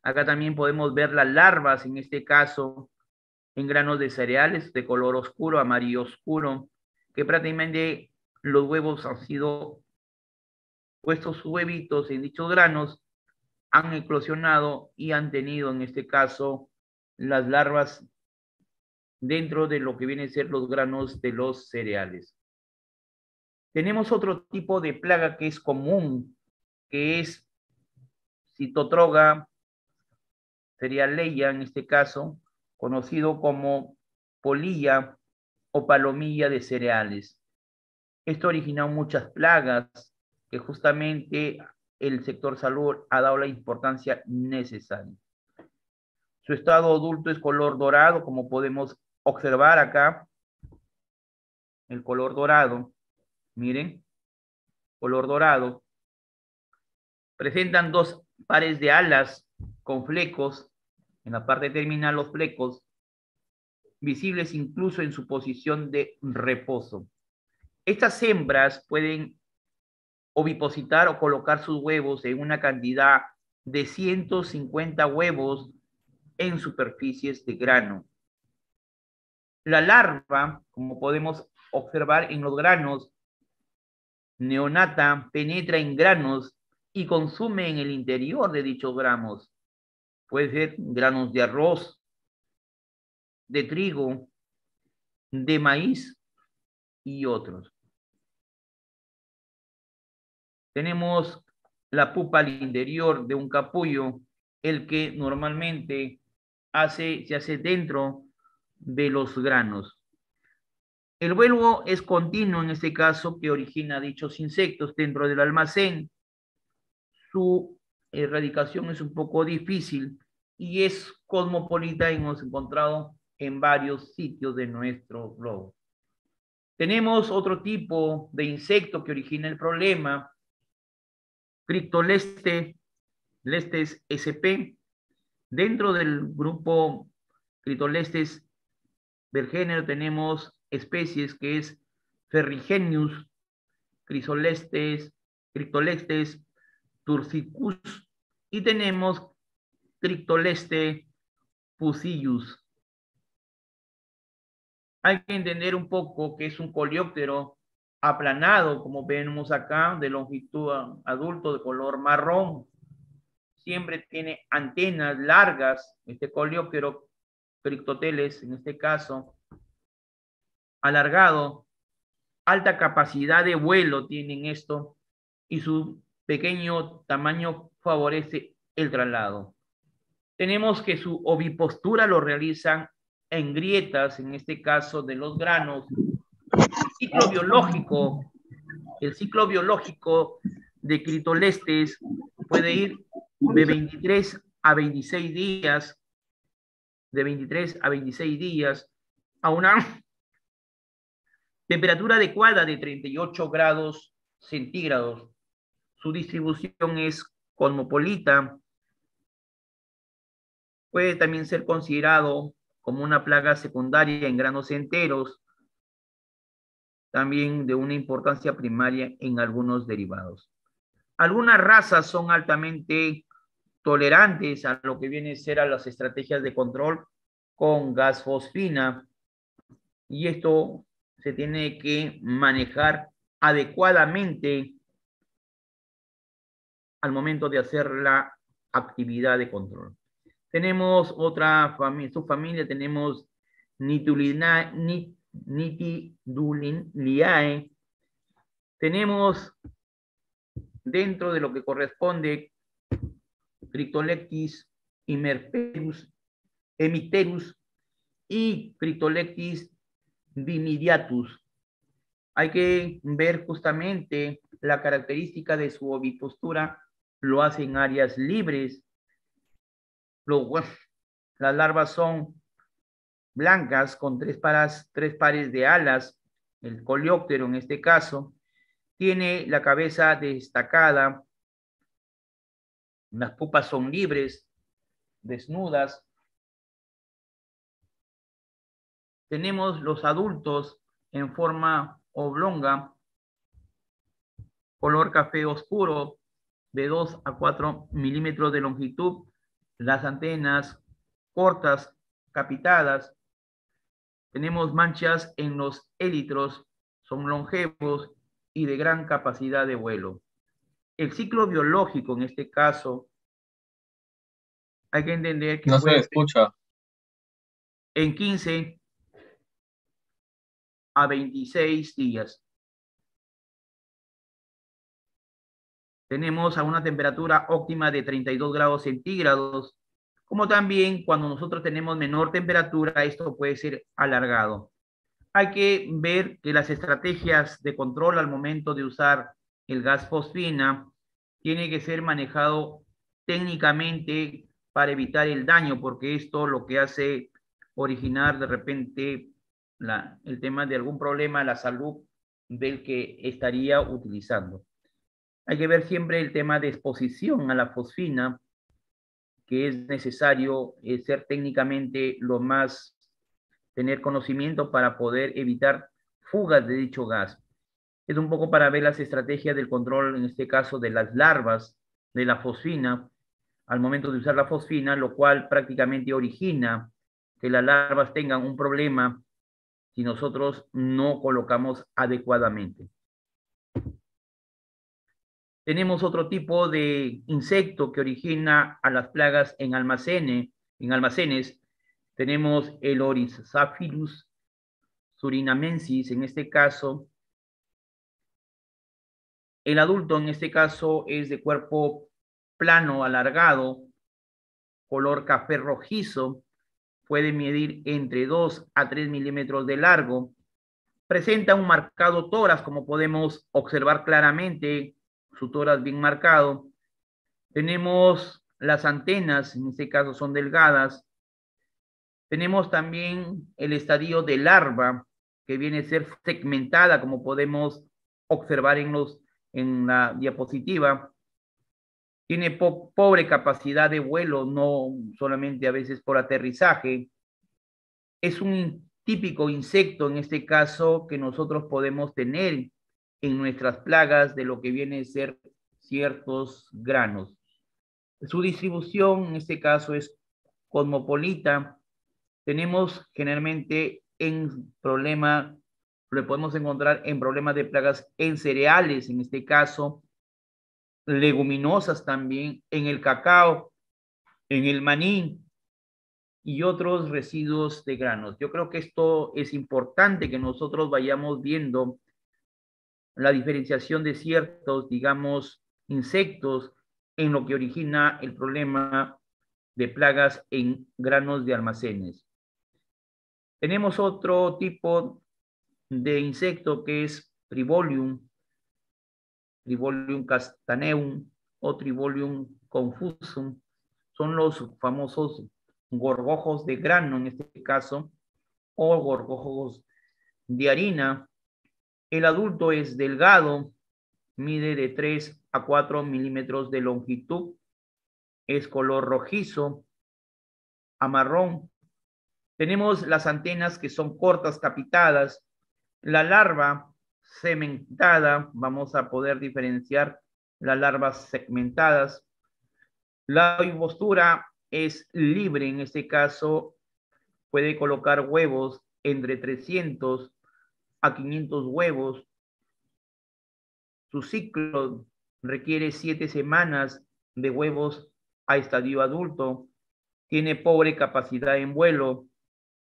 Acá también podemos ver las larvas, en este caso, en granos de cereales de color oscuro, amarillo oscuro, que prácticamente los huevos han sido puestos huevitos en dichos granos, han eclosionado y han tenido, en este caso, las larvas dentro de lo que vienen a ser los granos de los cereales. Tenemos otro tipo de plaga que es común, que es Citotroga cerealeia, en este caso, conocido como polilla o palomilla de cereales. Esto ha originado muchas plagas que justamente el sector salud ha dado la importancia necesaria. Su estado adulto es color dorado, como podemos observar acá. El color dorado, miren, color dorado. Presentan dos pares de alas con flecos. En la parte terminal, los flecos visibles incluso en su posición de reposo. Estas hembras pueden ovipositar o colocar sus huevos en una cantidad de 150 huevos en superficies de grano. La larva, como podemos observar en los granos, neonata penetra en granos y consume en el interior de dichos granos. Puede ser granos de arroz, de trigo, de maíz y otros. Tenemos la pupa al interior de un capullo, el que normalmente se hace dentro de los granos. El vuelo es continuo en este caso que origina dichos insectos dentro del almacén. Su erradicación es un poco difícil y es cosmopolita y hemos encontrado en varios sitios de nuestro globo. Tenemos otro tipo de insecto que origina el problema, Cryptolestes sp. Dentro del grupo Cryptolestes del género tenemos especies que es Ferrigenius, Cryptolestes, Tursicus y tenemos Cryptolestes fucillus. Hay que entender un poco que es un coleóptero aplanado, como vemos acá, de longitud adulto de color marrón. Siempre tiene antenas largas, este coleóptero Cryptoteles, en este caso, alargado, alta capacidad de vuelo tienen esto y su pequeño tamaño favorece el traslado. Tenemos que su ovipostura lo realizan en grietas, en este caso de los granos. El ciclo biológico de Cryptolestes puede ir de 23 a 26 días, a una temperatura adecuada de 38 grados centígrados. Su distribución es cosmopolita. Puede también ser considerado como una plaga secundaria en granos enteros, también de una importancia primaria en algunos derivados. Algunas razas son altamente tolerantes a lo que viene a ser a las estrategias de control con gas fosfina, y esto se tiene que manejar adecuadamente al momento de hacer la actividad de control. Tenemos otra subfamilia, tenemos Nitidulinae. Tenemos dentro de lo que corresponde Cryptolectis hemipterus y Cryptolectis vimidiatus. Hay que ver justamente la característica de su ovipostura, lo hace en áreas libres. Las larvas son blancas con tres pares de alas el coleóptero en este caso, tiene la cabeza destacada, las pupas son libres, desnudas. Tenemos los adultos en forma oblonga, color café oscuro, de 2 a 4 milímetros de longitud, las antenas cortas, capitadas. Tenemos manchas en los élitros, son longevos y de gran capacidad de vuelo. El ciclo biológico en este caso, hay que entender que No se puede ser escucha. en 15 a 26 días. Tenemos a una temperatura óptima de 32 grados centígrados, como también cuando nosotros tenemos menor temperatura, esto puede ser alargado. Hay que ver que las estrategias de control al momento de usar el gas fosfina tiene que ser manejado técnicamente para evitar el daño, porque esto lo que hace originar de repente el tema de algún problema a la salud del que estaría utilizando. Hay que ver siempre el tema de exposición a la fosfina, que es necesario ser técnicamente lo más, tener conocimiento para poder evitar fugas de dicho gas. Es un poco para ver las estrategias del control, en este caso de las larvas de la fosfina, al momento de usar la fosfina, lo cual prácticamente origina que las larvas tengan un problema si nosotros no colocamos adecuadamente. Tenemos otro tipo de insecto que origina a las plagas en almacenes. Tenemos el Oryzapphilus surinamensis, en este caso. El adulto en este caso es de cuerpo plano, alargado, color café rojizo, puede medir entre 2 a 3 milímetros de largo. Presenta un marcado tórax, como podemos observar claramente, su tórax bien marcado. Tenemos las antenas, en este caso son delgadas. Tenemos también el estadio de larva, que viene a ser segmentada, como podemos observar en la diapositiva. Tiene pobre capacidad de vuelo, no solamente a veces por aterrizaje. Es un típico insecto, en este caso, que nosotros podemos tener en nuestras plagas de lo que viene a ser ciertos granos. Su distribución, en este caso, es cosmopolita. Tenemos generalmente lo podemos encontrar en problemas de plagas en cereales, en este caso, leguminosas también, en el cacao, en el maní y otros residuos de granos. Yo creo que esto es importante que nosotros vayamos viendo la diferenciación de ciertos, digamos, insectos en lo que origina el problema de plagas en granos de almacenes. Tenemos otro tipo de insecto que es Tribolium castaneum o Tribolium confusum. Son los famosos gorgojos de grano en este caso, o gorgojos de harina. El adulto es delgado, mide de 3 a 4 milímetros de longitud, es color rojizo a marrón. Tenemos las antenas que son cortas, capitadas. La larva segmentada, vamos a poder diferenciar las larvas segmentadas. La ovipostura es libre, en este caso puede colocar huevos entre 300 a 500 huevos. Su ciclo requiere 7 semanas de huevos a estadio adulto. Tiene pobre capacidad en vuelo.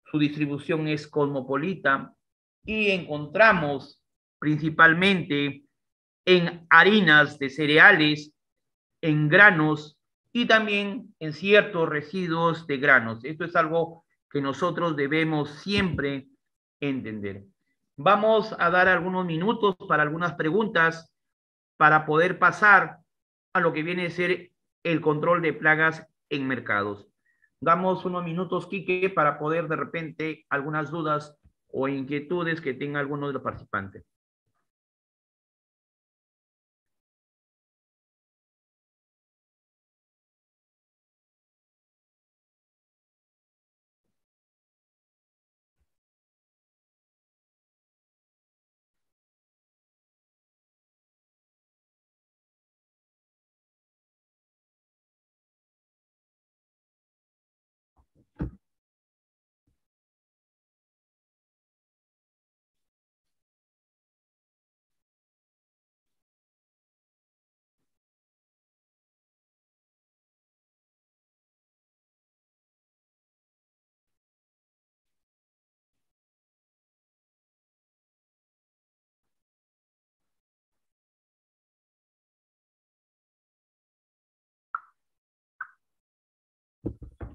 Su distribución es cosmopolita y encontramos principalmente en harinas de cereales, en granos y también en ciertos residuos de granos. Esto es algo que nosotros debemos siempre entender. Vamos a dar algunos minutos para algunas preguntas para poder pasar a lo que viene a ser el control de plagas en mercados. Damos unos minutos, Quique, para poder de repente algunas dudas o inquietudes que tenga alguno de los participantes.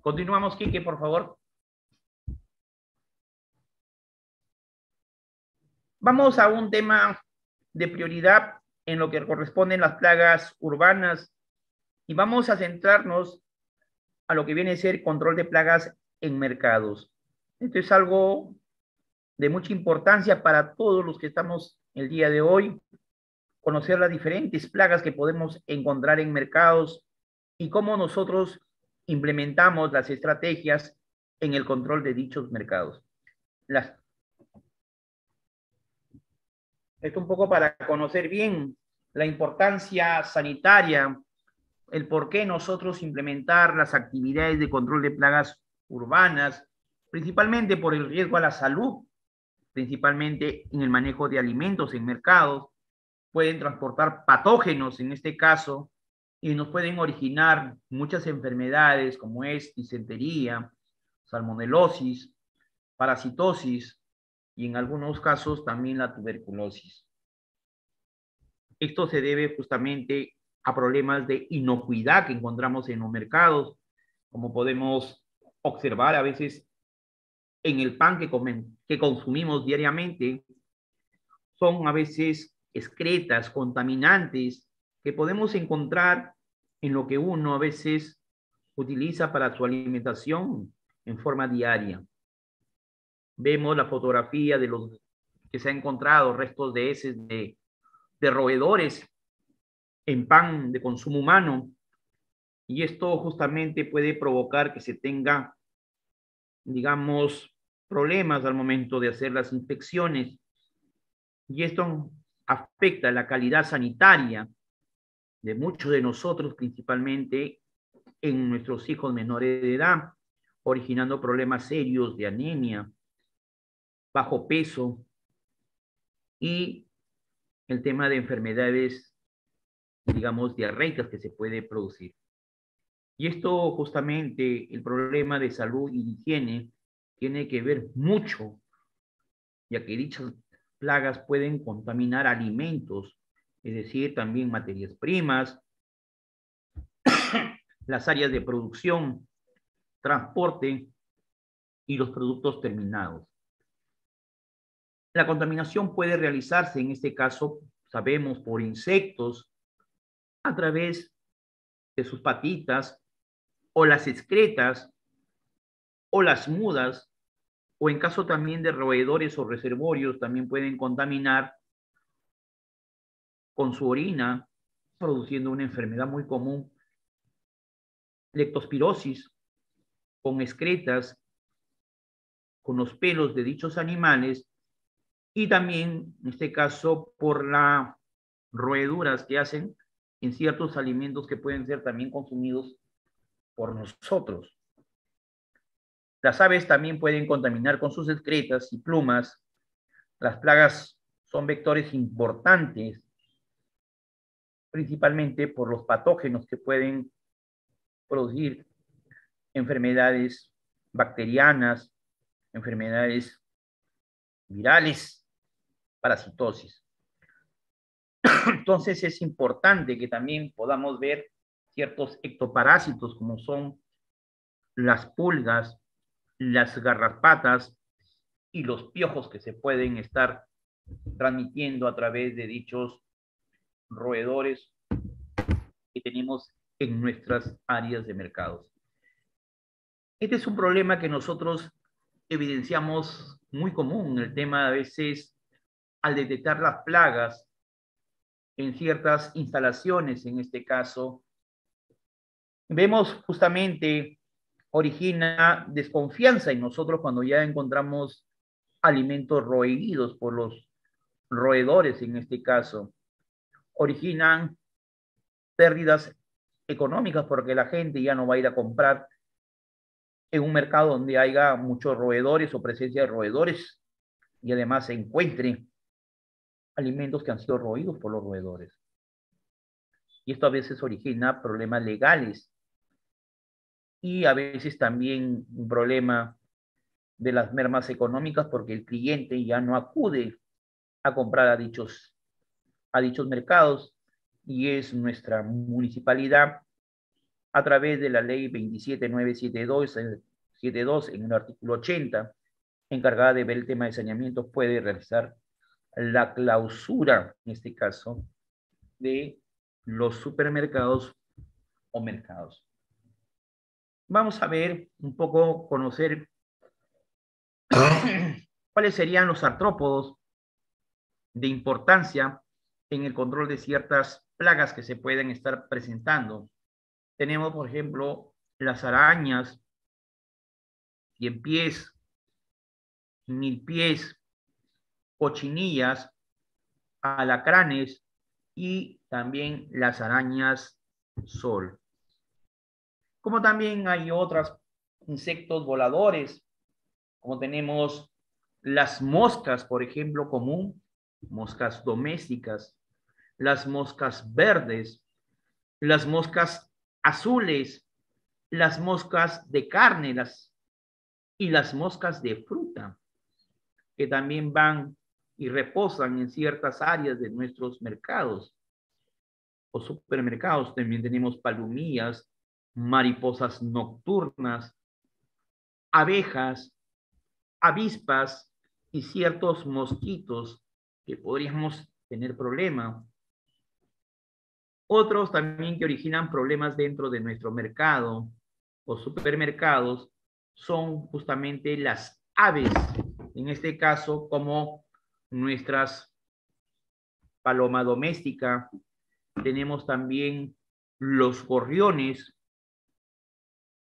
Continuamos, Quique, por favor. Vamos a un tema de prioridad en lo que corresponden las plagas urbanas y vamos a centrarnos a lo que viene a ser control de plagas en mercados. Esto es algo de mucha importancia para todos los que estamos el día de hoy, conocer las diferentes plagas que podemos encontrar en mercados y cómo nosotros implementamos las estrategias en el control de dichos mercados. Esto un poco para conocer bien la importancia sanitaria, el por qué nosotros implementar las actividades de control de plagas urbanas, principalmente por el riesgo a la salud, principalmente en el manejo de alimentos en mercados, pueden transportar patógenos en este caso y nos pueden originar muchas enfermedades como es disentería, salmonelosis, parasitosis y en algunos casos también la tuberculosis. Esto se debe justamente a problemas de inocuidad que encontramos en los mercados, como podemos observar a veces en el pan que consumimos diariamente, son a veces excretas, contaminantes, que podemos encontrar en lo que uno a veces utiliza para su alimentación en forma diaria. Vemos la fotografía de los que se han encontrado restos de heces de roedores en pan de consumo humano, y esto justamente puede provocar que se tenga, digamos, problemas al momento de hacer las inspecciones, y esto afecta la calidad sanitaria de muchos de nosotros, principalmente en nuestros hijos menores de edad, originando problemas serios de anemia, bajo peso y el tema de enfermedades, digamos, diarreicas que se puede producir. Y esto justamente, el problema de salud y higiene, tiene que ver mucho, ya que dichas plagas pueden contaminar alimentos, es decir, también materias primas, las áreas de producción, transporte y los productos terminados. La contaminación puede realizarse, en este caso, sabemos, por insectos, a través de sus patitas, o las excretas, o las mudas, o en caso también de roedores o reservorios, también pueden contaminar con su orina, produciendo una enfermedad muy común, leptospirosis, con excretas, con los pelos de dichos animales, y también, en este caso, por las roeduras que hacen en ciertos alimentos que pueden ser también consumidos por nosotros. Las aves también pueden contaminar con sus excretas y plumas. Las plagas son vectores importantes, principalmente por los patógenos que pueden producir enfermedades bacterianas, enfermedades virales, parasitosis. Entonces es importante que también podamos ver ciertos ectoparásitos como son las pulgas, las garrapatas y los piojos que se pueden estar transmitiendo a través de dichos roedores que tenemos en nuestras áreas de mercados. Este es un problema que nosotros evidenciamos muy común el tema a veces al detectar las plagas en ciertas instalaciones, en este caso, vemos justamente origina desconfianza en nosotros cuando ya encontramos alimentos roídos por los roedores, en este caso. Originan pérdidas económicas porque la gente ya no va a ir a comprar en un mercado donde haya muchos roedores o presencia de roedores y además se encuentren alimentos que han sido roídos por los roedores. Y esto a veces origina problemas legales y a veces también un problema de las mermas económicas porque el cliente ya no acude a comprar a dichos mercados y es nuestra municipalidad a través de la ley 27972 en el artículo 80, encargada de ver el tema de saneamiento, puede realizar la clausura, en este caso, de los supermercados o mercados. Vamos a ver un poco, conocer cuáles serían los artrópodos de importancia en el control de ciertas plagas que se pueden estar presentando. Tenemos, por ejemplo, las arañas, 100 pies, 1000 pies, cochinillas, alacranes y también las arañas sol. Como también hay otros insectos voladores, como tenemos las moscas, por ejemplo, común, moscas domésticas, las moscas verdes, las moscas azules, las moscas de carne y las moscas de fruta, que también van y reposan en ciertas áreas de nuestros mercados o supermercados. También tenemos palomillas, mariposas nocturnas, abejas, avispas y ciertos mosquitos que podríamos tener problema. Otros también que originan problemas dentro de nuestro mercado o supermercados son justamente las aves, en este caso como nuestras paloma doméstica. Tenemos también los gorriones,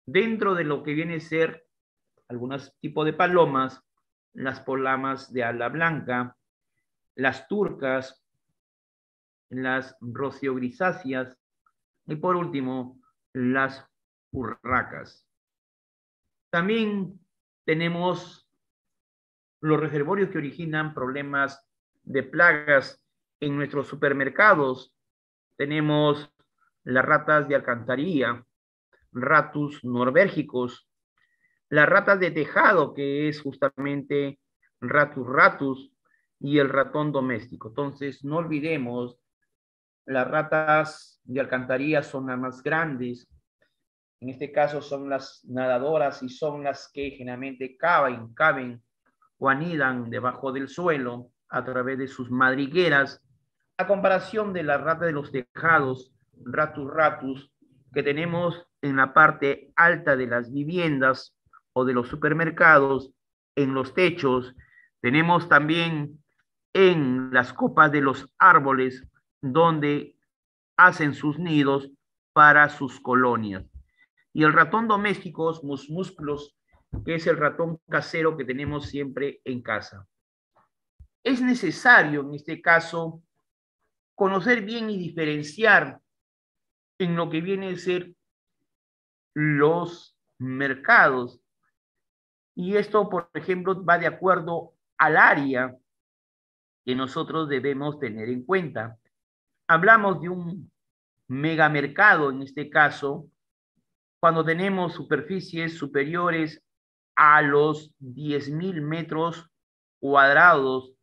dentro de lo que viene a ser algunos tipos de palomas, las palomas de ala blanca, las turcas, las rociogrisáceas y por último las urracas. También tenemos los reservorios que originan problemas de plagas en nuestros supermercados. Tenemos las ratas de alcantarilla, ratus norbérgicos, las ratas de tejado, que es justamente ratus ratus, y el ratón doméstico. Entonces, no olvidemos, las ratas de alcantarilla son las más grandes. En este caso son las nadadoras y son las que generalmente caben o anidan debajo del suelo a través de sus madrigueras, a comparación de la rata de los tejados, ratus ratus, que tenemos en la parte alta de las viviendas o de los supermercados, en los techos. Tenemos también en las copas de los árboles donde hacen sus nidos para sus colonias. Y el ratón doméstico, musclos, que es el ratón casero que tenemos siempre en casa. Es necesario, en este caso, conocer bien y diferenciar en lo que viene a ser los mercados. Y esto, por ejemplo, va de acuerdo al área que nosotros debemos tener en cuenta. Hablamos de un megamercado, en este caso, cuando tenemos superficies superiores a los 10,000 metros cuadrados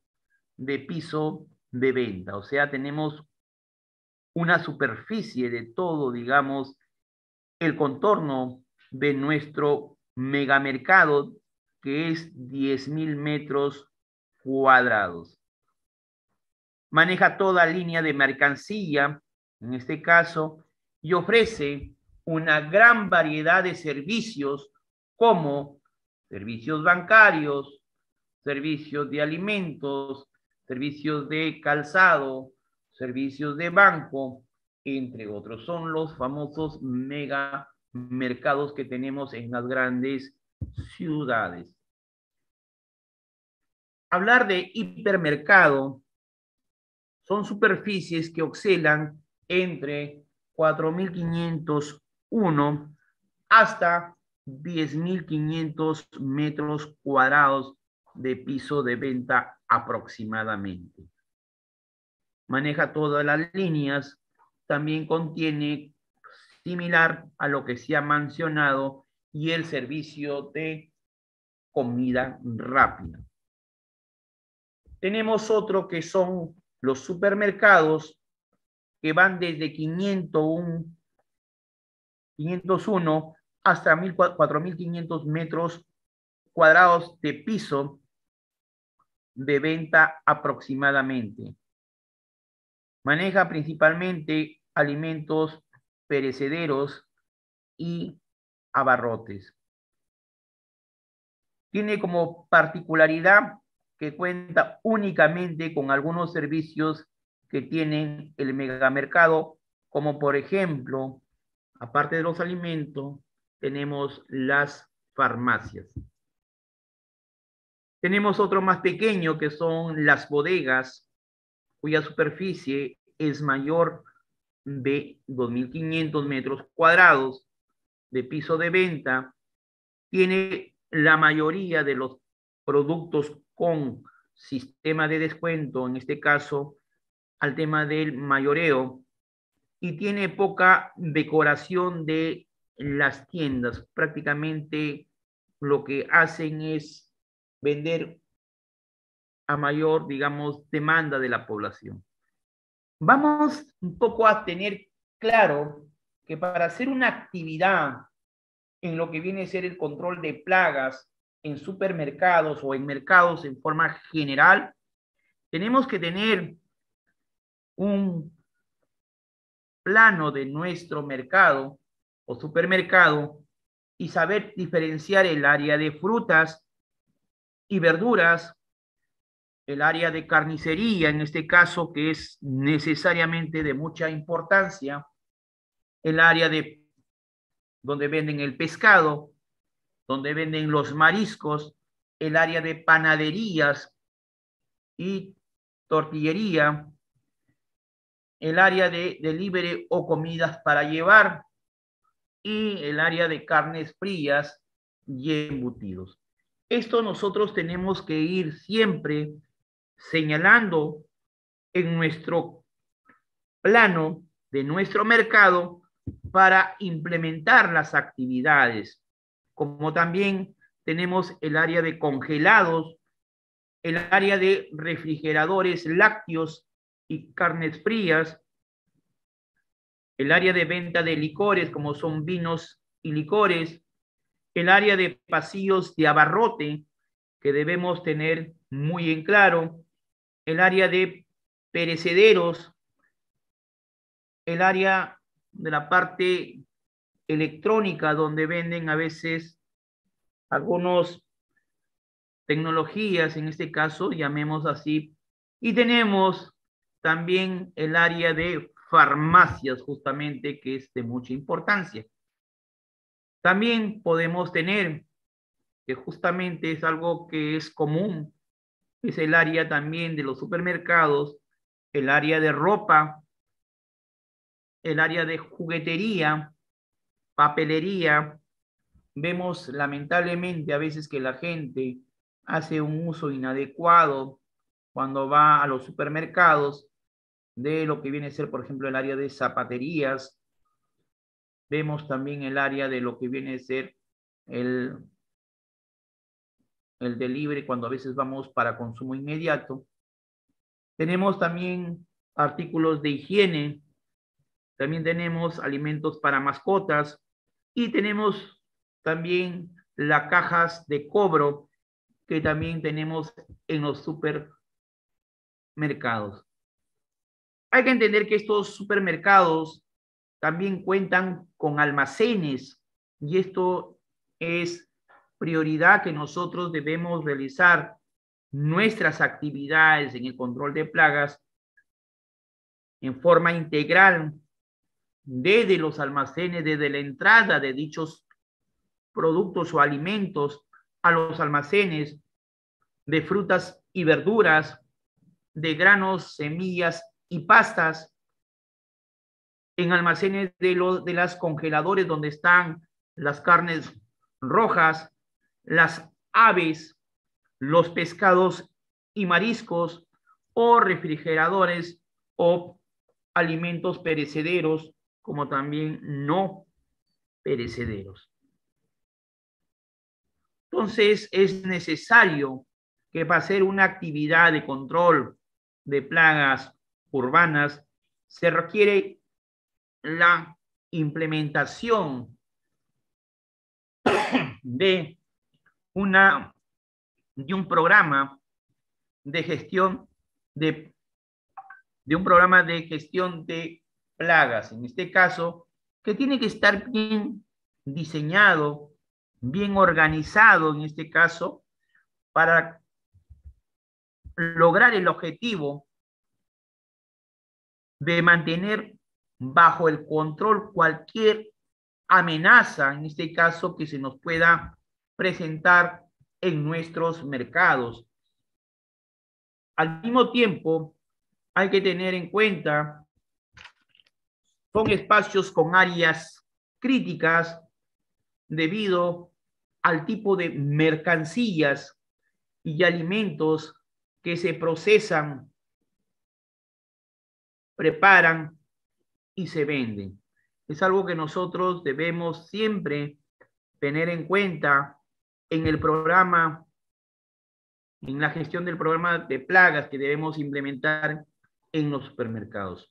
de piso de venta. O sea, tenemos una superficie de todo, digamos, el contorno de nuestro megamercado, que es 10,000 metros cuadrados. Maneja toda línea de mercancía, en este caso, y ofrece una gran variedad de servicios como servicios bancarios, servicios de alimentos, servicios de calzado, servicios de banco, entre otros. Son los famosos mega mercados que tenemos en las grandes ciudades. Hablar de hipermercado son superficies que oscilan entre 4.501 hasta 10.500 metros cuadrados de piso de venta aproximadamente. Maneja todas las líneas, también contiene, similar a lo que se ha mencionado, y el servicio de comida rápida. Tenemos otro que son los supermercados, que van desde 501 hasta 4.500 metros cuadrados de piso de venta aproximadamente. Maneja principalmente alimentos perecederos y abarrotes. Tiene como particularidad que cuenta únicamente con algunos servicios que tienen el megamercado, como por ejemplo, aparte de los alimentos, tenemos las farmacias. Tenemos otro más pequeño que son las bodegas, cuya superficie es mayor de 2.500 metros cuadrados de piso de venta. Tiene la mayoría de los productos con sistema de descuento, en este caso al tema del mayoreo, y tiene poca decoración de las tiendas. Prácticamente lo que hacen es vender a mayor, digamos, demanda de la población. Vamos un poco a tener claro que para hacer una actividad en lo que viene a ser el control de plagas en supermercados o en mercados en forma general, tenemos que tener un plano de nuestro mercado o supermercado y saber diferenciar el área de frutas y verduras, el área de carnicería, en este caso, que es necesariamente de mucha importancia, el área de donde venden el pescado, donde venden los mariscos, el área de panaderías y tortillería, el área de delivery o comidas para llevar y el área de carnes frías y embutidos. Esto nosotros tenemos que ir siempre señalando en nuestro plano de nuestro mercado para implementar las actividades, como también tenemos el área de congelados, el área de refrigeradores lácteos y carnes frías, el área de venta de licores como son vinos y licores, el área de pasillos de abarrote que debemos tener muy en claro, el área de perecederos, el área de la parte electrónica donde venden a veces algunos tecnologías, en este caso, llamemos así, y tenemos también el área de farmacias, justamente, que es de mucha importancia. También podemos tener, que justamente es algo que es común, es el área también de los supermercados, el área de ropa, el área de juguetería, papelería. Vemos lamentablemente a veces que la gente hace un uso inadecuado cuando va a los supermercados de lo que viene a ser, por ejemplo, el área de zapaterías. Vemos también el área de lo que viene a ser el delivery cuando a veces vamos para consumo inmediato. Tenemos también artículos de higiene, también tenemos alimentos para mascotas y tenemos también las cajas de cobro que también tenemos en los supermercados. Hay que entender que estos supermercados también cuentan con almacenes y esto es prioridad que nosotros debemos realizar nuestras actividades en el control de plagas en forma integral desde los almacenes, desde la entrada de dichos productos o alimentos a los almacenes de frutas y verduras, de granos, semillas y pastas, en almacenes de las congeladores donde están las carnes rojas, las aves, los pescados y mariscos, o refrigeradores o alimentos perecederos, como también no perecederos. Entonces, es necesario que para hacer una actividad de control de plagas urbanas se requiere la implementación de un programa de gestión de un programa de gestión de plagas, en este caso, que tiene que estar bien diseñado, bien organizado, en este caso, para lograr el objetivo de mantener bajo el control cualquier amenaza, en este caso, que se nos pueda presentar en nuestros mercados. Al mismo tiempo, hay que tener en cuenta, son espacios con áreas críticas debido al tipo de mercancías y alimentos que se procesan, preparan y se venden. Es algo que nosotros debemos siempre tener en cuenta en el programa, en la gestión del programa de plagas que debemos implementar en los supermercados.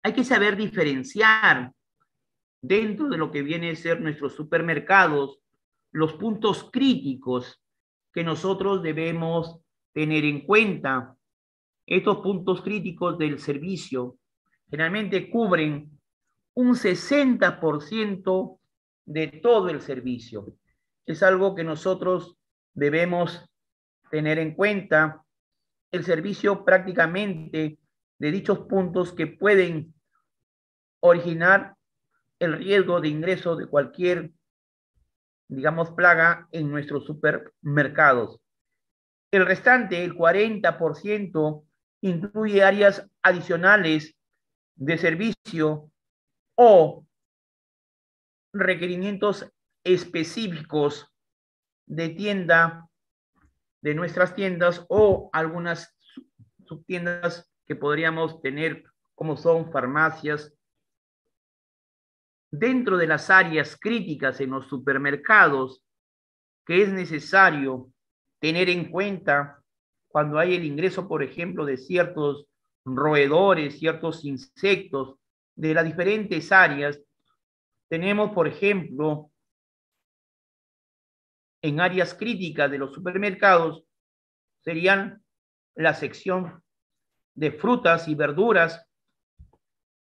Hay que saber diferenciar dentro de lo que viene a ser nuestros supermercados los puntos críticos que nosotros debemos tener en cuenta. Estos puntos críticos del servicio generalmente cubren un 60% de todo el servicio. Es algo que nosotros debemos tener en cuenta. El servicio prácticamente de dichos puntos que pueden originar el riesgo de ingreso de cualquier, digamos, plaga en nuestros supermercados. El restante, el 40%, incluye áreas adicionales de servicio o requerimientos específicos de tienda, de nuestras tiendas o algunas subtiendas que podríamos tener, como son farmacias. Dentro de las áreas críticas en los supermercados, que es necesario tener en cuenta cuando hay el ingreso, por ejemplo, de ciertos roedores, ciertos insectos de las diferentes áreas. Tenemos, por ejemplo, en áreas críticas de los supermercados, serían la sección de frutas y verduras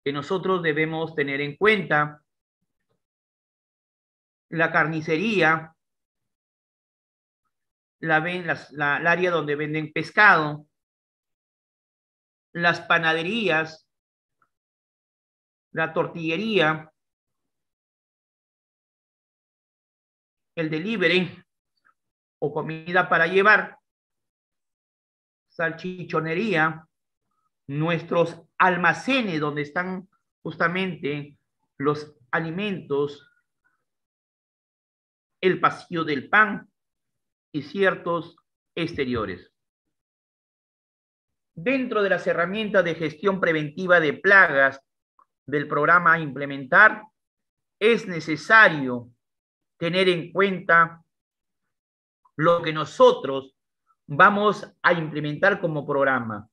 que nosotros debemos tener en cuenta, la carnicería, el área donde venden pescado, las panaderías, la tortillería, el delivery o comida para llevar, salchichonería, nuestros almacenes donde están justamente los alimentos, el pasillo del pan y ciertos exteriores. Dentro de las herramientas de gestión preventiva de plagas del programa a implementar, es necesario tener en cuenta lo que nosotros vamos a implementar como programa.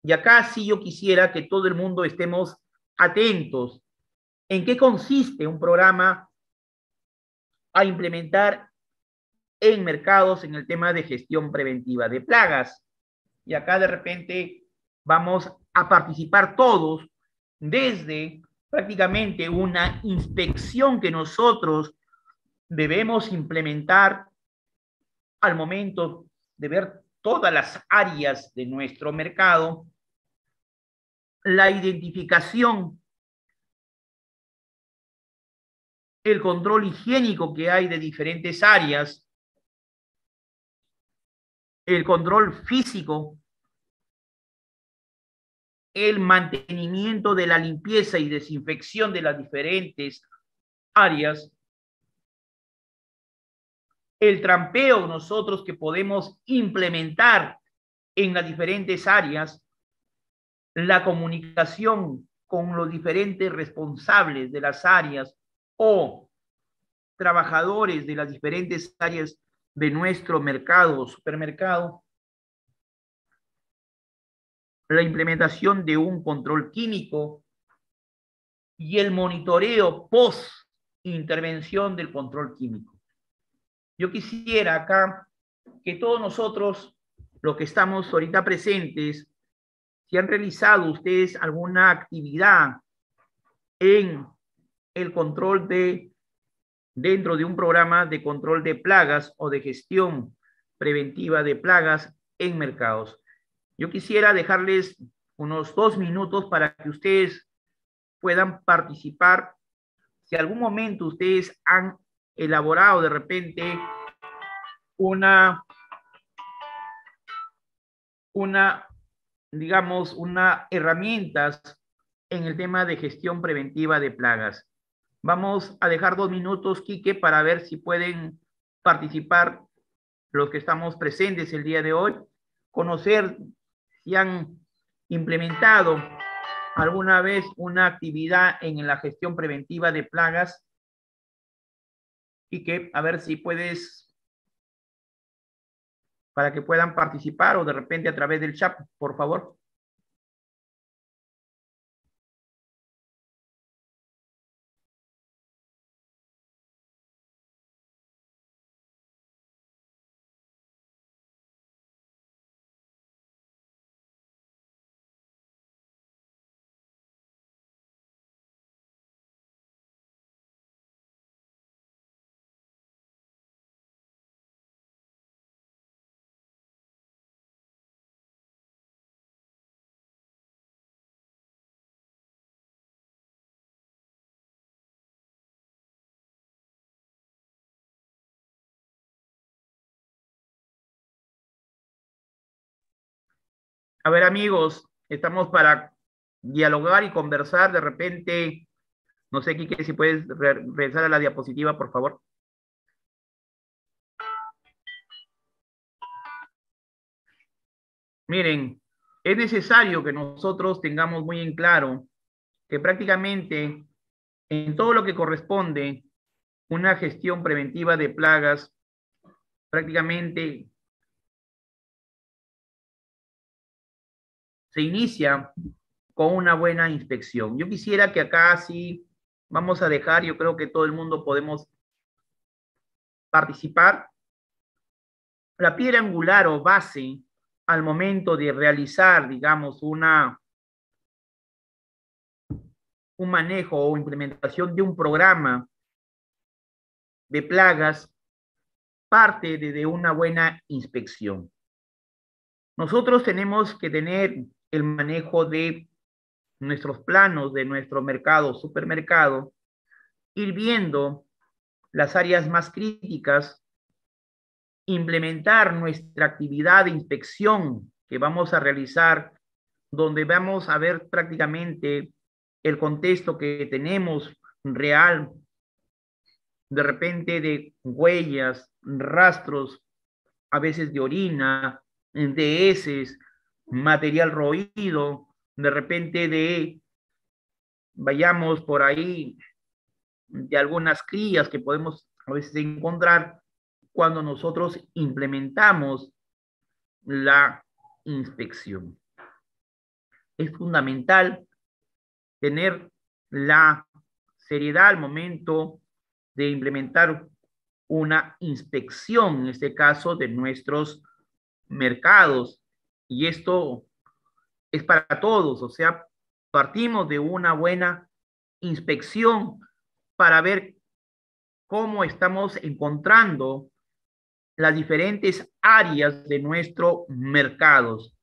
Y acá sí yo quisiera que todo el mundo estemos atentos en qué consiste un programa a implementar en mercados en el tema de gestión preventiva de plagas. Y acá de repente vamos a participar todos desde prácticamente una inspección que nosotros debemos implementar al momento de ver todas las áreas de nuestro mercado, la identificación, el control higiénico que hay de diferentes áreas, el control físico, el mantenimiento de la limpieza y desinfección de las diferentes áreas, el trampeo nosotros que podemos implementar en las diferentes áreas, la comunicación con los diferentes responsables de las áreas o trabajadores de las diferentes áreas de nuestro mercado o supermercado, la implementación de un control químico y el monitoreo post intervención del control químico. Yo quisiera acá que todos nosotros, los que estamos ahorita presentes, si han realizado ustedes alguna actividad en el control dentro de un programa de control de plagas o de gestión preventiva de plagas en mercados. Yo quisiera dejarles unos 2 minutos para que ustedes puedan participar. Si algún momento ustedes han elaborado de repente digamos, una herramientas en el tema de gestión preventiva de plagas. Vamos a dejar 2 minutos, Quique, para ver si pueden participar los que estamos presentes el día de hoy, conocer si han implementado alguna vez una actividad en la gestión preventiva de plagas. Quique, a ver si puedes, para que puedan participar o de repente a través del chat, por favor. A ver, amigos, estamos para dialogar y conversar. De repente, no sé, Quique, si puedes regresar a la diapositiva, por favor. Miren, es necesario que nosotros tengamos muy en claro que prácticamente en todo lo que corresponde una gestión preventiva de plagas, prácticamente se inicia con una buena inspección. Yo quisiera que acá sí vamos a dejar, yo creo que todo el mundo podemos participar. La piedra angular o base al momento de realizar, digamos, un manejo o implementación de un programa de plagas parte de una buena inspección. Nosotros tenemos que tener el manejo de nuestros planos, de nuestro mercado, supermercado, ir viendo las áreas más críticas, implementar nuestra actividad de inspección que vamos a realizar, donde vamos a ver prácticamente el contexto que tenemos real, de repente de huellas, rastros, a veces de orina, de heces, material roído, de repente vayamos por ahí, de algunas crías que podemos a veces encontrar cuando nosotros implementamos la inspección. Es fundamental tener la seriedad al momento de implementar una inspección, en este caso de nuestros mercados. Y esto es para todos, o sea, partimos de una buena inspección para ver cómo estamos encontrando las diferentes áreas de nuestros mercados.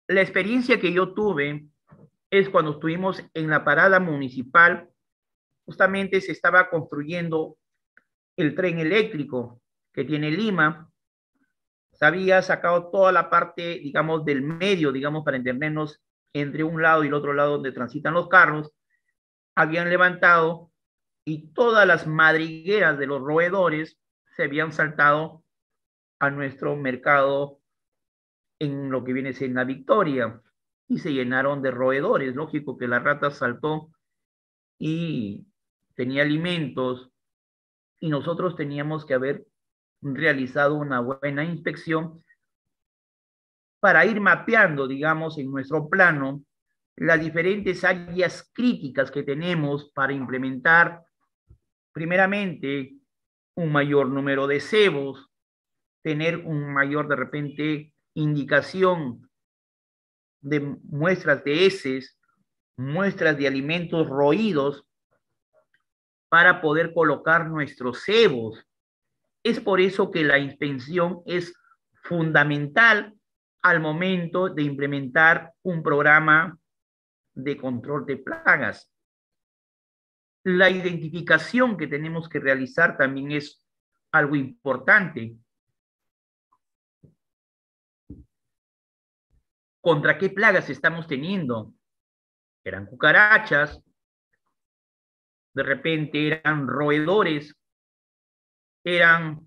La experiencia que yo tuve es cuando estuvimos en la parada municipal, justamente se estaba construyendo el tren eléctrico que tiene Lima. Se había sacado toda la parte, digamos, del medio, digamos, para entendernos, entre un lado y el otro lado donde transitan los carros. Habían levantado y todas las madrigueras de los roedores se habían saltado a nuestro mercado en lo que viene siendo la Victoria y se llenaron de roedores. Lógico que la rata saltó y tenía alimentos y nosotros teníamos que haber realizado una buena inspección para ir mapeando, digamos, en nuestro plano las diferentes áreas críticas que tenemos para implementar, primeramente, un mayor número de cebos, tener un mayor, de repente, indicación de muestras de heces, muestras de alimentos roídos para poder colocar nuestros cebos. Es por eso que la inspección es fundamental al momento de implementar un programa de control de plagas. La identificación que tenemos que realizar también es algo importante. ¿Contra qué plagas estamos teniendo? Eran cucarachas, de repente eran roedores, eran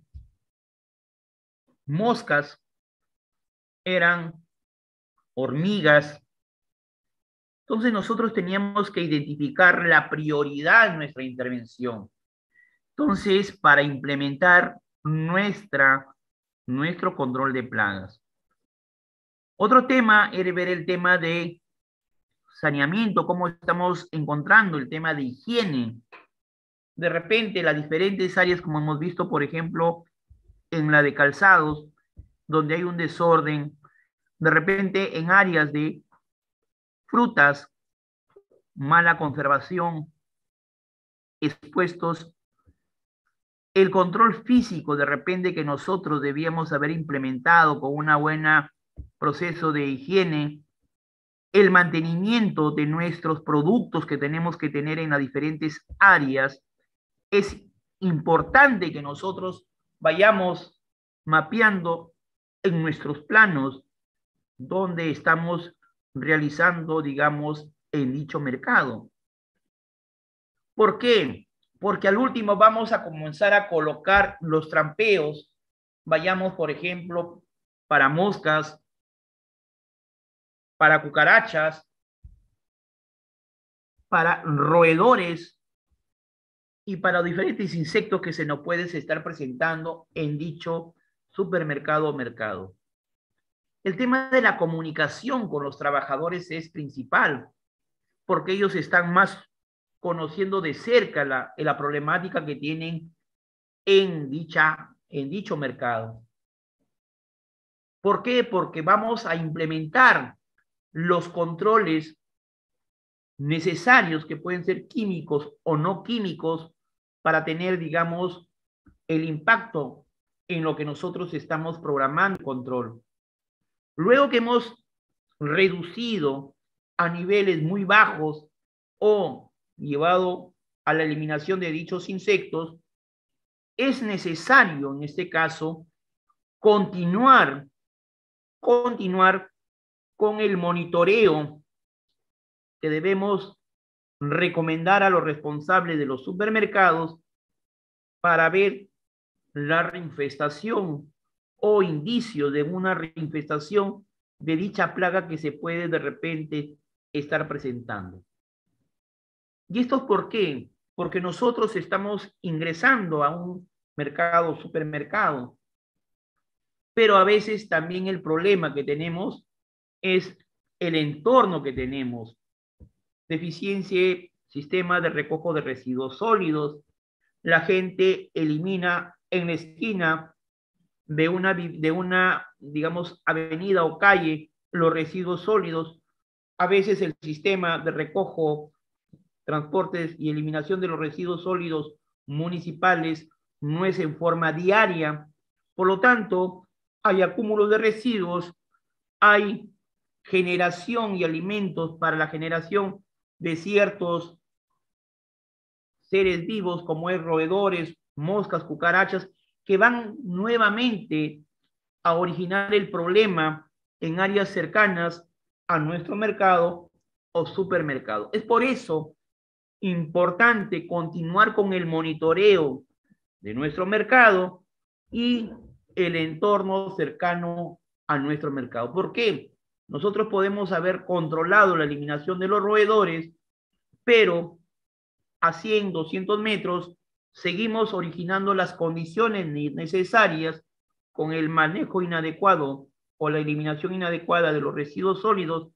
moscas, eran hormigas. Entonces nosotros teníamos que identificar la prioridad en nuestra intervención. Entonces, para implementar nuestro control de plagas. Otro tema es ver el tema de saneamiento, cómo estamos encontrando el tema de higiene. De repente, las diferentes áreas, como hemos visto, por ejemplo, en la de calzados, donde hay un desorden, de repente en áreas de frutas, mala conservación, expuestos, el control físico de repente que nosotros debíamos haber implementado con una buena proceso de higiene, el mantenimiento de nuestros productos que tenemos que tener en las diferentes áreas, es importante que nosotros vayamos mapeando en nuestros planos donde estamos realizando, digamos, en dicho mercado. ¿Por qué? Porque al último vamos a comenzar a colocar los trampeos. Vayamos, por ejemplo, para moscas, para cucarachas, para roedores y para diferentes insectos que se nos pueden estar presentando en dicho supermercado o mercado. El tema de la comunicación con los trabajadores es principal, porque ellos están más conociendo de cerca la problemática que tienen en dicho mercado. ¿Por qué? Porque vamos a implementar los controles necesarios, que pueden ser químicos o no químicos, para tener, digamos, el impacto en lo que nosotros estamos programando control. Luego que hemos reducido a niveles muy bajos o llevado a la eliminación de dichos insectos, es necesario en este caso continuar con el monitoreo que debemos recomendar a los responsables de los supermercados para ver la reinfestación o indicio de una reinfestación de dicha plaga que se puede de repente estar presentando. ¿Y esto por qué? Porque nosotros estamos ingresando a un mercado, supermercado, pero a veces también el problema que tenemos es el entorno que tenemos. Deficiencia, sistema de recojo de residuos sólidos. La gente elimina en la esquina de una, digamos, avenida o calle los residuos sólidos. A veces el sistema de recojo transportes y eliminación de los residuos sólidos municipales no es en forma diaria. Por lo tanto, hay acúmulos de residuos, hay generación y alimentos para la generación de ciertos seres vivos como es roedores, moscas, cucarachas, que van nuevamente a originar el problema en áreas cercanas a nuestro mercado o supermercado. Es por eso importante continuar con el monitoreo de nuestro mercado y el entorno cercano a nuestro mercado. ¿Por qué? Nosotros podemos haber controlado la eliminación de los roedores, pero a 100, 200 metros seguimos originando las condiciones necesarias con el manejo inadecuado o la eliminación inadecuada de los residuos sólidos.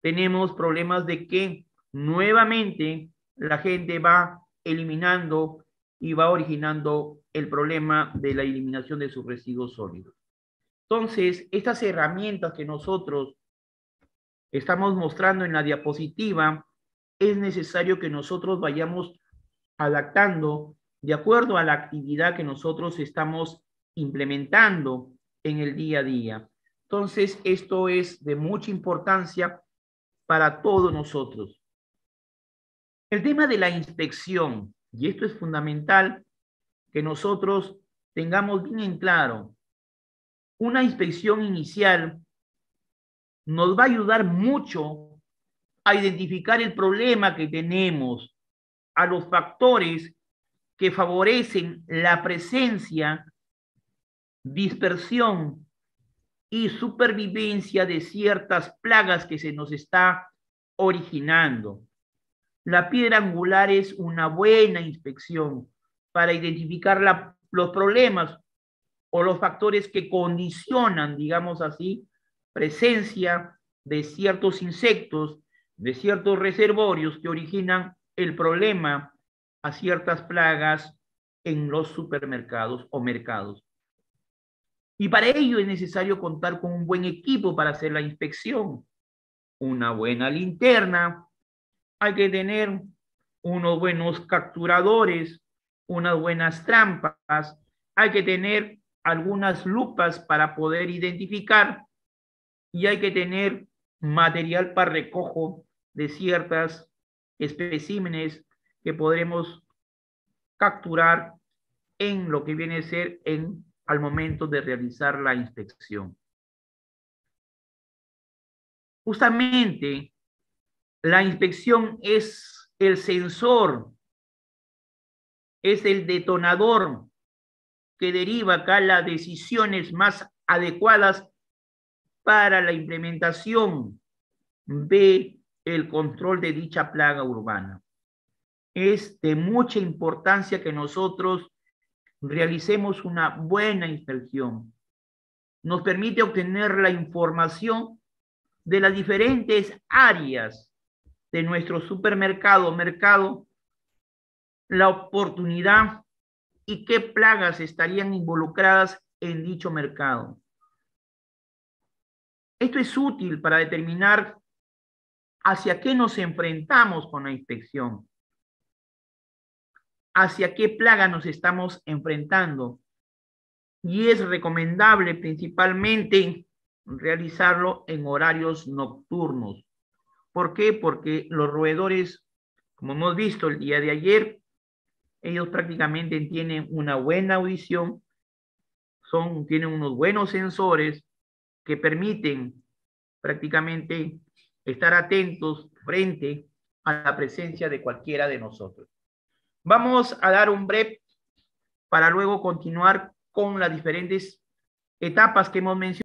Tenemos problemas de que nuevamente la gente va eliminando y va originando el problema de la eliminación de sus residuos sólidos. Entonces, estas herramientas que nosotros estamos mostrando en la diapositiva, es necesario que nosotros vayamos adaptando de acuerdo a la actividad que nosotros estamos implementando en el día a día. Entonces, esto es de mucha importancia para todos nosotros. El tema de la inspección, y esto es fundamental que nosotros tengamos bien en claro, una inspección inicial nos va a ayudar mucho a identificar el problema que tenemos, a los factores que favorecen la presencia, dispersión y supervivencia de ciertas plagas que se nos está originando. La piedra angular es una buena inspección para identificar los problemas o los factores que condicionan, digamos así, presencia de ciertos insectos, de ciertos reservorios que originan el problema a ciertas plagas en los supermercados o mercados. Y para ello es necesario contar con un buen equipo para hacer la inspección, una buena linterna, hay que tener unos buenos capturadores, unas buenas trampas, hay que tener algunas lupas para poder identificar y hay que tener material para recojo de ciertas especímenes que podremos capturar en lo que viene a ser al momento de realizar la inspección. Justamente, la inspección es el sensor, es el detonador que deriva acá las decisiones más adecuadas para la implementación de el control de dicha plaga urbana. Es de mucha importancia que nosotros realicemos una buena inspección. Nos permite obtener la información de las diferentes áreas de nuestro supermercado o mercado, la oportunidad y qué plagas estarían involucradas en dicho mercado. Esto es útil para determinar hacia qué nos enfrentamos con la inspección, hacia qué plaga nos estamos enfrentando. Y es recomendable principalmente realizarlo en horarios nocturnos. ¿Por qué? Porque los roedores, como hemos visto el día de ayer, ellos prácticamente tienen una buena audición, tienen unos buenos sensores que permiten prácticamente estar atentos frente a la presencia de cualquiera de nosotros. Vamos a dar un break para luego continuar con las diferentes etapas que hemos mencionado.